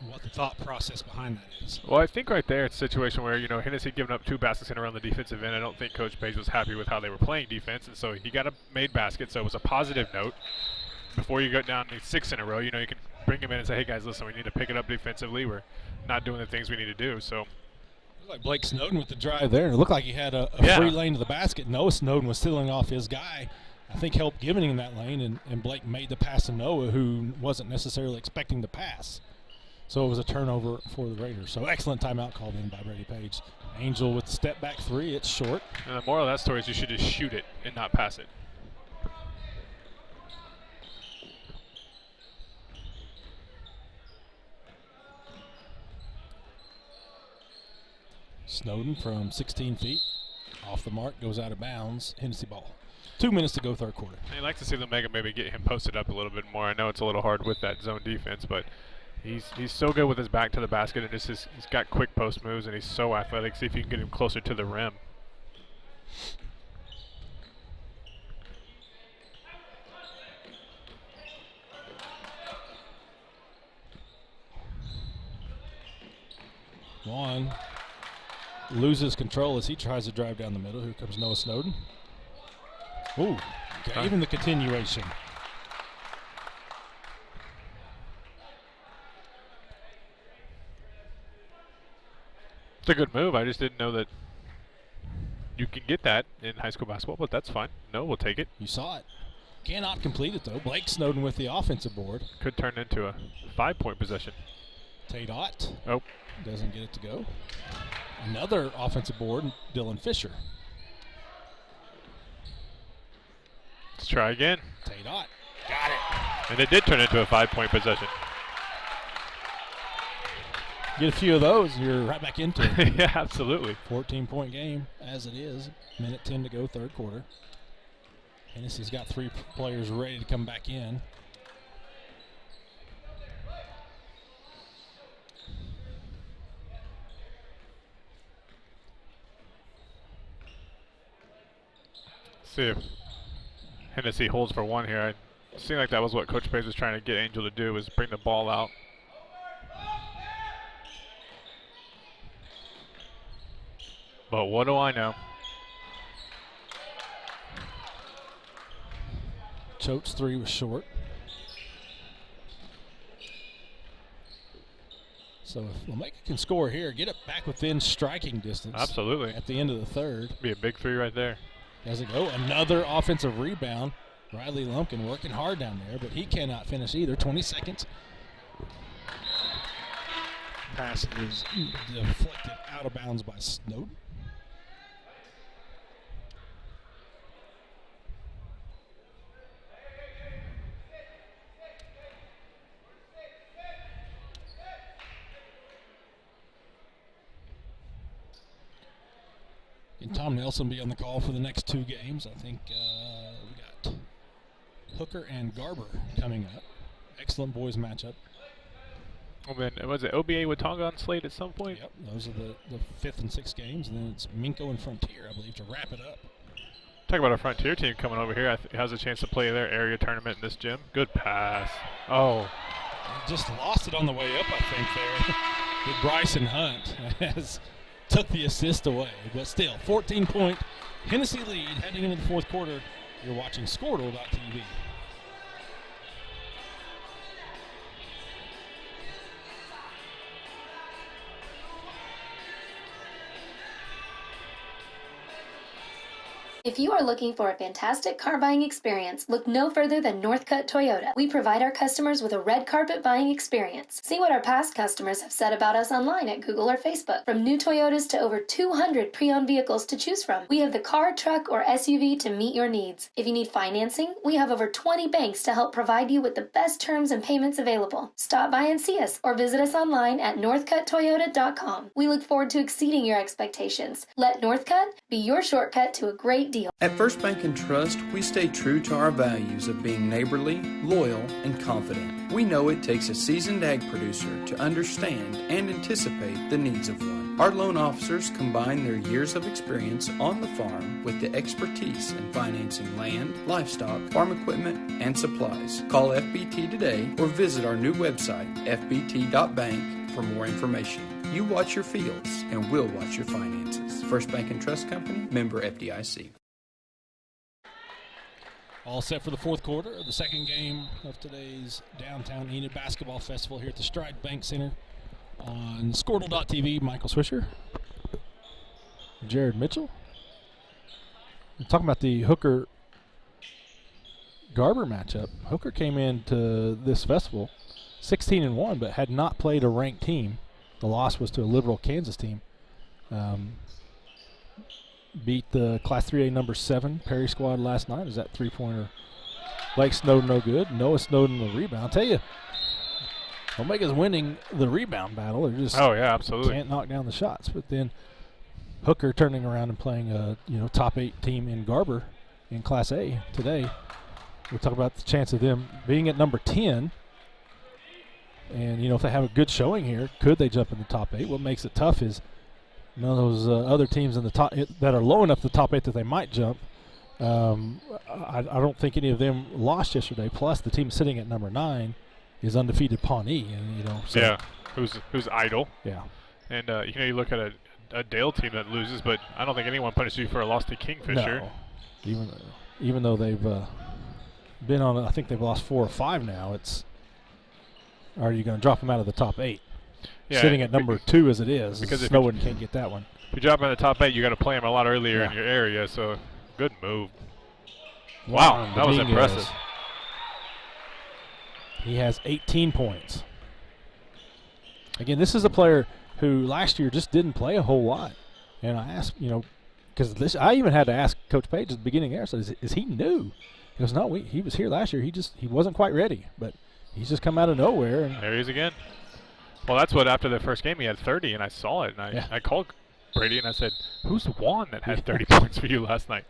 what the thought process behind that is. Well, I think right there it's a situation where, Hennessey giving up 2 baskets in around the defensive end. I don't think Coach Page was happy with how they were playing defense, and so he got a made basket, so it was a positive note. Before you go down to 6 in a row, you can bring him in and say, hey, guys, listen, we need to pick it up defensively. We're not doing the things we need to do. So, looked like Blake Snowden with the drive there. It looked like he had a free lane to the basket. Noah Snowden was stealing off his guy. I think helped giving him that lane, and Blake made the pass to Noah, who wasn't necessarily expecting the pass. So it was a turnover for the Raiders. So excellent timeout called in by Brady Page. Angel with the step back 3. It's short. And the moral of that story is you should just shoot it and not pass it. Snowden from 16 feet. Off the mark, goes out of bounds. Hennessey ball. 2 minutes to go, third quarter. I'd like to see Lomega maybe get him posted up a little bit more. I know it's a little hard with that zone defense, but he's so good with his back to the basket, and he's got quick post moves, and he's so athletic. See if you can get him closer to the rim. Juan loses control as he tries to drive down the middle. Here comes Noah Snowden. Ooh, gave him the continuation. It's a good move. I just didn't know that you can get that in high school basketball, but that's fine. No, we'll take it. You saw it. Cannot complete it, though. Blake Snowden with the offensive board. Could turn into a 5-point possession. Tate Ott. Oh. Doesn't get it to go. Another offensive board, Dylan Fisher. Let's try again. Tate Ott. Got it. And it did turn into a 5-point possession. Get a few of those, and you're right back into it. Yeah, absolutely. 14-point game as it is. Minute 10 to go, third quarter. Hennessey's got 3 players ready to come back in. See if Hennessey holds for one here. It seemed like that was what Coach Page was trying to get Angel to do, was bring the ball out. But what do I know? Choate's 3 was short. So if Lomega can score here, get it back within striking distance. Absolutely. At the end of the third. Be a big 3 right there. As it go, another offensive rebound. Riley Lumpkin working hard down there, but he cannot finish either. 20 seconds. Pass is deflected out of bounds by Snowden. And Tom Nelson will be on the call for the next 2 games. I think we got Hooker and Garber coming up. Excellent boys matchup. Well, then, was it OBA with Tonga on slate at some point? Yep, those are the 5th and 6th games, and then it's Minko and Frontier, I believe, to wrap it up. Talk about a Frontier team coming over here. Has a chance to play their area tournament in this gym. Good pass. Oh. Just lost it on the way up, I think, there. With Bryson Hunt has took the assist away. But still, 14-point Hennessey lead heading into the 4th quarter. You're watching Squirtle.tv. If you are looking for a fantastic car buying experience, look no further than Northcutt Toyota. We provide our customers with a red carpet buying experience. See what our past customers have said about us online at Google or Facebook. From new Toyotas to over 200 pre-owned vehicles to choose from, we have the car, truck, or SUV to meet your needs. If you need financing, we have over 20 banks to help provide you with the best terms and payments available. Stop by and see us or visit us online at northcutttoyota.com. We look forward to exceeding your expectations. Let Northcutt be your shortcut to a great deal. At First Bank and Trust, we stay true to our values of being neighborly, loyal, and confident. We know it takes a seasoned ag producer to understand and anticipate the needs of one. Our loan officers combine their years of experience on the farm with the expertise in financing land, livestock, farm equipment, and supplies. Call FBT today or visit our new website, fbt.bank, for more information. You watch your fields, and we'll watch your finances. First Bank and Trust Company, member FDIC. All set for the 4th quarter of the 2nd game of today's Downtown Enid Basketball Festival here at the Stride Bank Center on Squirtle.tv. Michael Swisher, Jared Mitchell. We're talking about the Hooker Garber matchup. Hooker came into this festival 16-1, but had not played a ranked team. The loss was to a liberal Kansas team. Beat the Class 3A number 7 Perry squad last night. Is that 3-pointer? Blake Snowden no good. Noah Snowden the rebound. I'll tell you, Lomega's winning the rebound battle. They just absolutely can't knock down the shots. But then Hooker turning around and playing a top 8 team in Garber in Class A today. We'll talk about the chance of them being at number 10. And if they have a good showing here, could they jump in the top 8? What makes it tough is none of those other teams in the top that are low enough the top 8 that they might jump. I don't think any of them lost yesterday. Plus, the team sitting at number 9 is undefeated Pawnee, and so who's idle. Yeah, and you look at a Dale team that loses, but I don't think anyone punishes you for a loss to Kingfisher. No. Even though they've been on, I think they've lost 4 or 5 now. Are you going to drop them out of the top 8? Yeah, sitting at number 2 as it is, because no one can't get that one. If you drop in the top 8, you got to play them a lot earlier in your area. So good move. Wow, that was impressive. He has 18 points. Again, this is a player who last year just didn't play a whole lot. And I asked, because I even had to ask Coach Page at the beginning there. I said, is he new? He goes, no, he was here last year. He wasn't quite ready, but he's just come out of nowhere. And there he is again. Well, that's what after the first game he had 30, and I saw it, and I called Brady and I said, "Who's Juan that had 30 points for you last night?"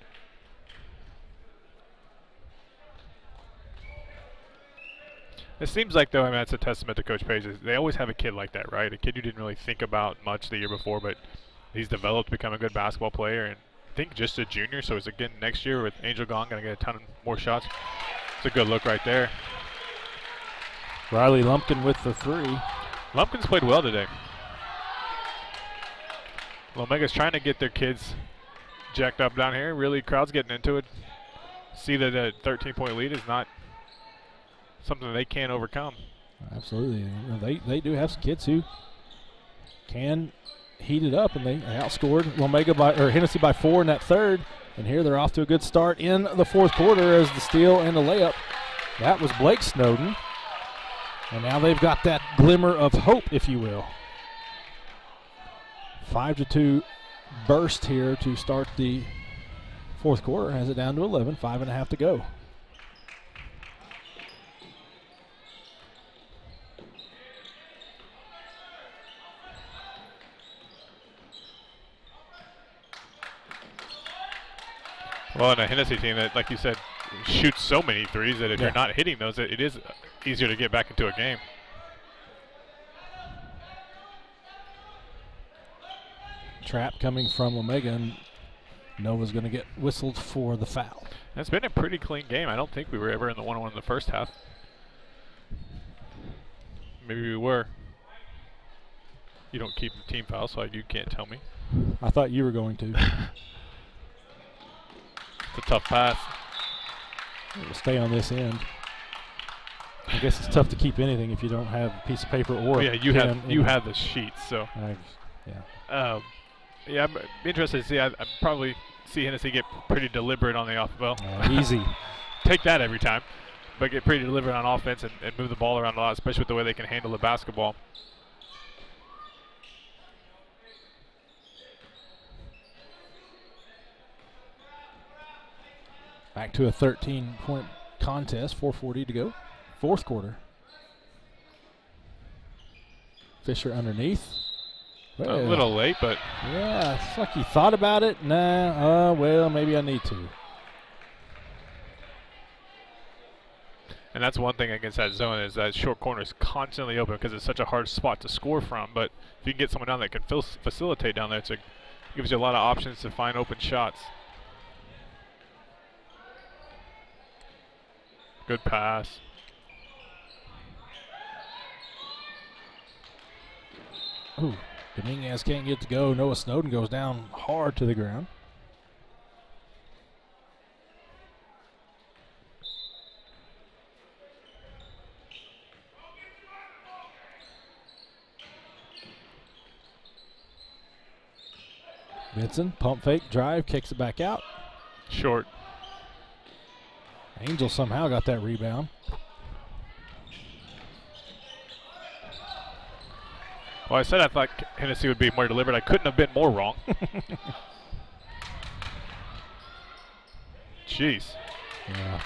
It seems like, though, that's a testament to Coach Page. They always have a kid like that, right? A kid you didn't really think about much the year before, but he's developed to become a good basketball player, and I think just a junior. So it's again next year with Angel Gong going to get a ton more shots. It's a good look right there. Riley Lumpkin with the 3. Lumpkin's played well today. Lomega's trying to get their kids jacked up down here. Really, crowd's getting into it. See that a 13-point lead is not something they can't overcome. Absolutely. They do have some kids who can heat it up, and they outscored Hennessey by 4 in that third. And here they're off to a good start in the 4th quarter as the steal and the layup. That was Blake Snowden. And now they've got that glimmer of hope, if you will. 5-2 burst here to start the 4th quarter. Has it down to 11, 5.5 to go. Well, in a Hennessey team that, like you said, shoots so many threes that if you're not hitting those, it is easier to get back into a game. Trap coming from Lomega, and Nova's going to get whistled for the foul. It's been a pretty clean game. I don't think we were ever in the 1-on-1 in the first half. Maybe we were. You don't keep team fouls, so you can't tell me. I thought you were going to. It's a tough pass. It'll stay on this end. I guess it's tough to keep anything if you don't have a piece of paper or you have the sheets, so. Yeah, I'm interested to see. I'd probably see Hennessey get pretty deliberate on the offense. Easy. Take that every time, but get pretty deliberate on offense and move the ball around a lot, especially with the way they can handle the basketball. Back to a 13-point contest, 4:40 to go. Fourth quarter. Fisher underneath. A little late, but. Yeah, it's like he thought about it. Nah, well, maybe I need to. And that's one thing against that zone is that short corner is constantly open because it's such a hard spot to score from. But if you can get someone down that can facilitate down there, it gives you a lot of options to find open shots. Good pass. Ooh, Dominguez can't get to go. Noah Snowden goes down hard to the ground. Benson, pump fake, drive, kicks it back out. Short. Angel somehow got that rebound. Well, I said I thought Hennessey would be more deliberate. I couldn't have been more wrong. Jeez. Yeah.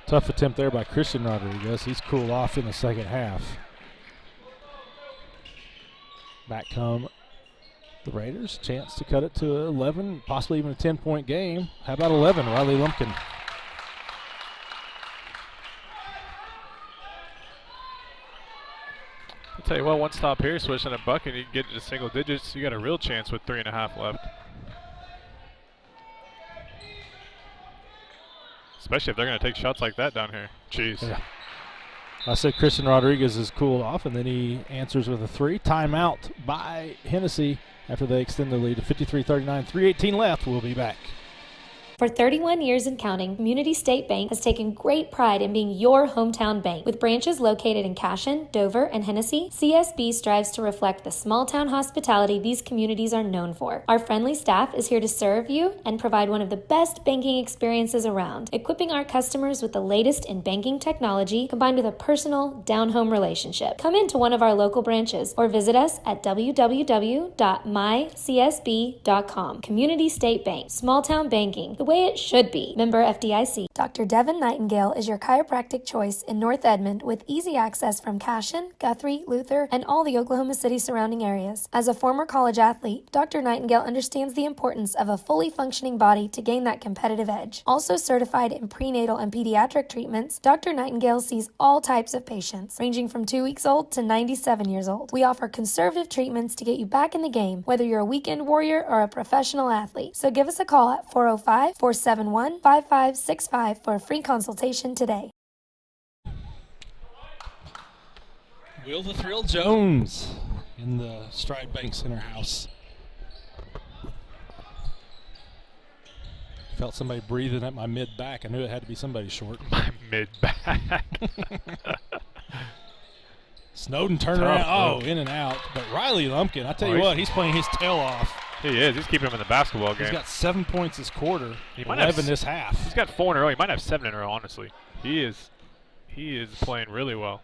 Tough attempt there by Christian Rodriguez. He's cooled off in the second half. Back come the Raiders. Chance to cut it to 11, possibly even a 10-point game. How about 11, Riley Lumpkin? I'll tell you what, one stop here, switch and a bucket, you can get it to single digits. You got a real chance with 3.5 left. Especially if they're going to take shots like that down here. Jeez. Yeah. I said Christian Rodriguez is cooled off, and then he answers with a 3. Timeout by Hennessey after they extend the lead to 53-39. 3:18 left. We'll be back. For 31 years and counting, Community State Bank has taken great pride in being your hometown bank. With branches located in Cashin, Dover, and Hennessey, CSB strives to reflect the small-town hospitality these communities are known for. Our friendly staff is here to serve you and provide one of the best banking experiences around, equipping our customers with the latest in banking technology combined with a personal, down-home relationship. Come into one of our local branches or visit us at www.mycsb.com. Community State Bank, small-town banking, the way it should be. Member FDIC. Dr. Devin Nightingale is your chiropractic choice in North Edmond with easy access from Cashin, Guthrie, Luther, and all the Oklahoma City surrounding areas. As a former college athlete, Dr. Nightingale understands the importance of a fully functioning body to gain that competitive edge. Also certified in prenatal and pediatric treatments, Dr. Nightingale sees all types of patients, ranging from 2 weeks old to 97 years old. We offer conservative treatments to get you back in the game, whether you're a weekend warrior or a professional athlete. So give us a call at 405-471-5565 for a free consultation today. Will the Thrill Jones in the Stride Bank Center house. Felt somebody breathing at my mid-back. I knew it had to be somebody short. My mid-back. Snowden turned around. Oh, in and out. But Riley Lumpkin, I tell you what, he's playing his tail off. He is. He's keeping him in the basketball game. He's got 7 points this quarter. He might 11 this half. He's got 4 in a row. He might have 7 in a row, honestly. He is playing really well.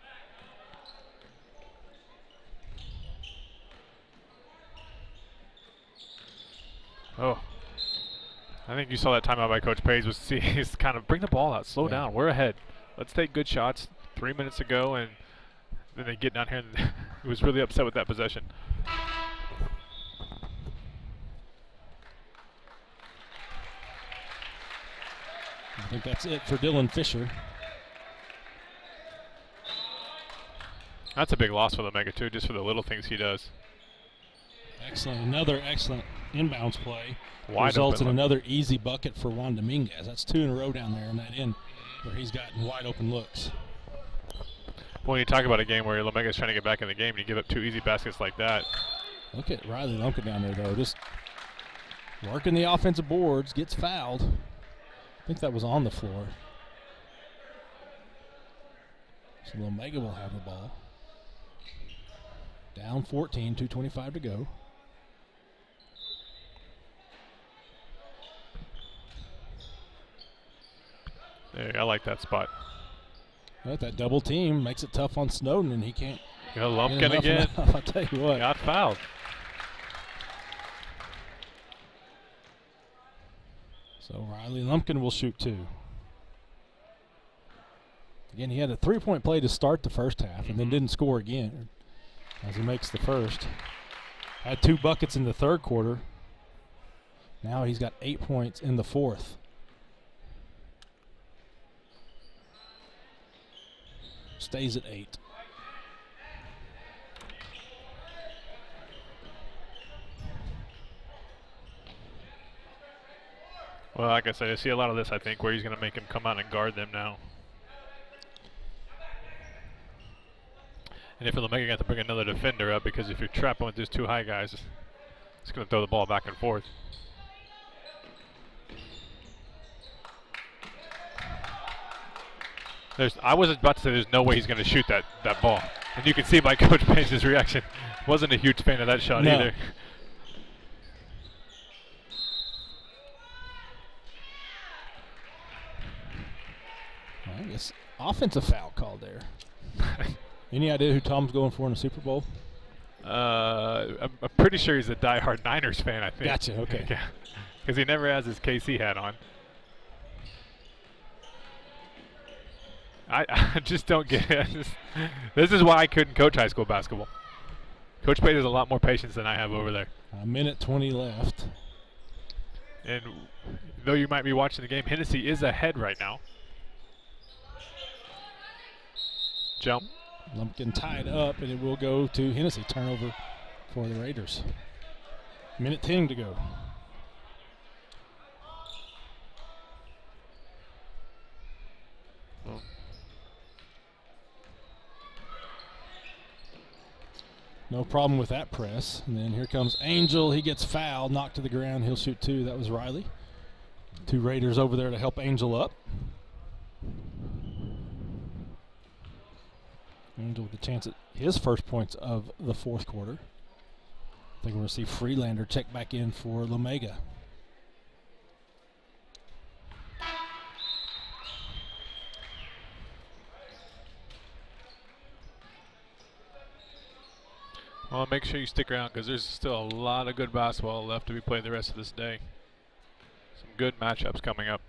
Oh. I think you saw that timeout by Coach Page was he's kind of bring the ball out, slow down. We're ahead. Let's take good shots. 3 minutes ago, and then they get down here, and he was really upset with that possession. think that's it for Dylan Fisher. That's a big loss for Lomega, too, just for the little things he does. Excellent. Another excellent inbounds play. Wide results in open another easy bucket for Juan Dominguez. That's 2 in a row down there in that end where he's gotten wide open looks. When you talk about a game where Lomega's trying to get back in the game and you give up 2 easy baskets like that. Look at Riley Lumpkin down there, though. Just working the offensive boards, gets fouled. I think that was on the floor. So Lomega will have the ball. Down 14, 2:25 to go. There, I like that spot. But that double team makes it tough on Snowden, and he can't. You know, Lumpkin again. I'll tell you what. Got fouled. So Riley Lumpkin will shoot 2. Again, he had a 3-point play to start the first half and then didn't score again as he makes the first. Had 2 buckets in the third quarter. Now he's got 8 points in the fourth. Stays at 8. Well, like I said, I see a lot of this, I think, where he's going to make him come out and guard them now. And if Lomega got to bring another defender up, because if you're trapping with these 2 high guys, it's going to throw the ball back and forth. I was about to say there's no way he's going to shoot that ball. And you can see by Coach Page's reaction. Wasn't a huge fan of that shot either. I guess offensive foul called there. Any idea who Tom's going for in the Super Bowl? I'm pretty sure he's a diehard Niners fan, I think. Gotcha, okay. Yeah, because he never has his KC hat on. I just don't get it. This is why I couldn't coach high school basketball. Coach Pate has a lot more patience than I have over there. A minute 20 left. And though you might be watching the game, Hennessey is ahead right now. Jump. Lumpkin tied up, and it will go to Hennessey. Turnover for the Raiders. Minute 10 to go. No problem with that press. And then here comes Angel. He gets fouled, knocked to the ground. He'll shoot 2. That was Riley. 2 Raiders over there to help Angel up. Angel with a chance at his first points of the fourth quarter. I think we're going to see Freelander check back in for Lomega. Well, make sure you stick around because there's still a lot of good basketball left to be played the rest of this day. Some good matchups coming up.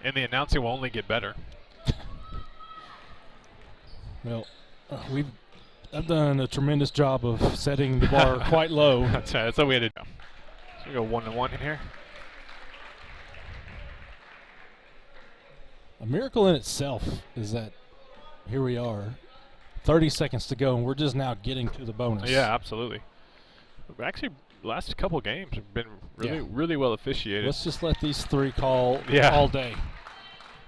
And the announcing will only get better. Well, I've done a tremendous job of setting the bar quite low. That's right. That's what we had to do. So we go 1-1 in here. A miracle in itself is that here we are, 30 seconds to go, and we're just now getting to the bonus. Yeah, absolutely. Actually, last couple games have been really well officiated. Let's just let these 3 call all day.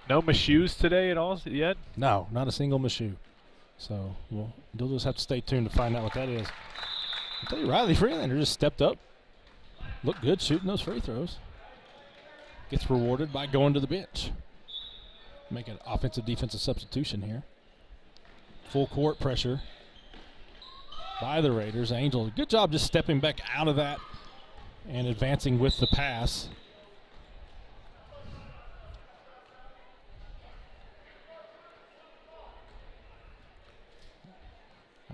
No Mashoes today at all yet? No, not a single Mashoo. So you'll just have to stay tuned to find out what that is. I'll tell you, Riley Freelander just stepped up. Looked good shooting those free throws. Gets rewarded by going to the bench. Make an offensive-defensive substitution here. Full court pressure by the Raiders. Angel, good job just stepping back out of that and advancing with the pass.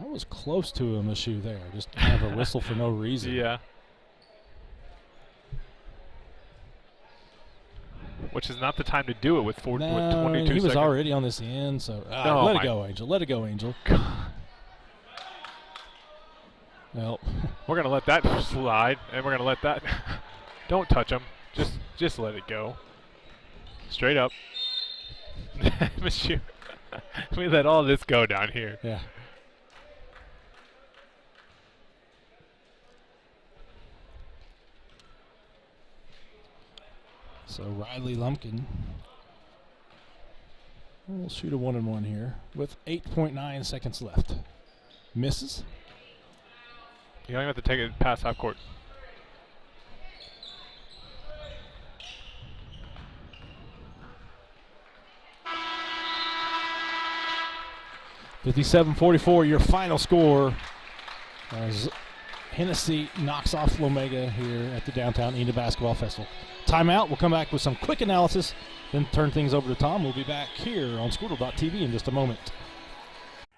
I was close to a Mashu there, just kind of a whistle for no reason. Yeah. Which is not the time to do it with 22 seconds. He was already on this end, so let it go, Angel. Let it go, Angel. Well, we're going to let that slide, and we're going to let that. Don't touch him. Just let it go. Straight up. We let all this go down here. Yeah. So Riley Lumpkin will shoot a 1-and-1 here with 8.9 seconds left. Misses. You don't even have to take it past half court. (57-44) your final score as Hennessey knocks off Lomega here at the Downtown Enid Basketball Festival. Timeout. We'll come back with some quick analysis, then turn things over to Tom. We'll be back here on Squirtle.tv in just a moment.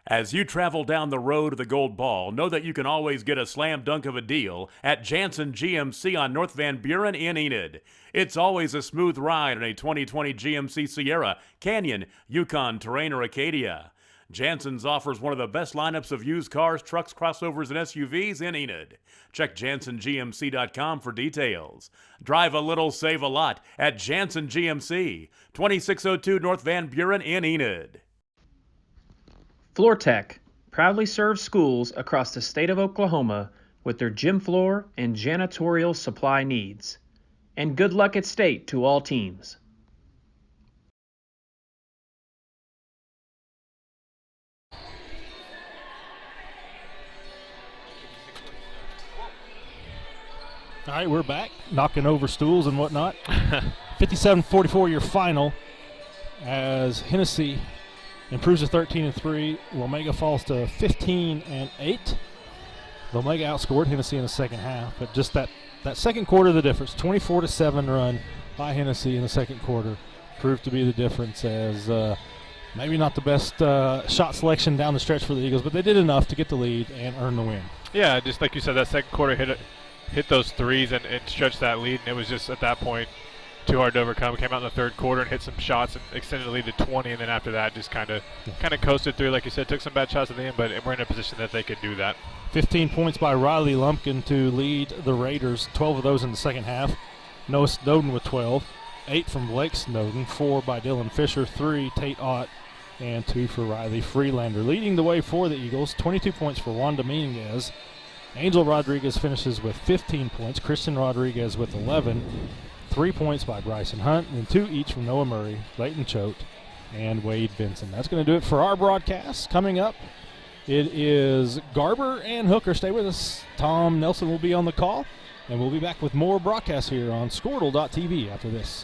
As you travel down the road to the Gold Ball, know that you can always get a slam dunk of a deal at Jansen GMC on North Van Buren in Enid. It's always a smooth ride in a 2020 GMC Sierra, Canyon, Yukon, Terrain, or Acadia. Jansen's offers one of the best lineups of used cars, trucks, crossovers, and SUVs in Enid. Check JansenGMC.com for details. Drive a little, save a lot at Jansen GMC, 2602 North Van Buren in Enid. FloorTech proudly serves schools across the state of Oklahoma with their gym floor and janitorial supply needs. And good luck at state to all teams. All right, we're back, knocking over stools and whatnot. 57-44 your final as Hennessey improves to 13-3. Lomega falls to 15-8. Lomega outscored Hennessey in the second half, but just that second quarter, the difference, 24-7 run by Hennessey in the second quarter proved to be the difference as maybe not the best shot selection down the stretch for the Eagles, but they did enough to get the lead and earn the win. Yeah, just like you said, that second quarter hit those threes and stretched that lead, and it was just at that point too hard to overcome. Came out in the third quarter and hit some shots and extended the lead to 20, and then after that just kind of coasted through. Like you said, took some bad shots at the end, but we're in a position that they could do that. 15 points by Riley Lumpkin to lead the Raiders, 12 of those in the second half. Noah Snowden with 12, 8 from Blake Snowden, 4 by Dylan Fisher, 3 Tate Ott, and 2 for Riley Freelander. Leading the way for the Eagles, 22 points for Juan Dominguez. Angel Rodriguez finishes with 15 points, Christian Rodriguez with 11, 3 points by Bryson Hunt, and 2 each from Noah Murray, Leighton Choate, and Wade Vinson. That's going to do it for our broadcast. Coming up, it is Garber and Hooker. Stay with us. Tom Nelson will be on the call, and we'll be back with more broadcasts here on Squirtle.tv after this.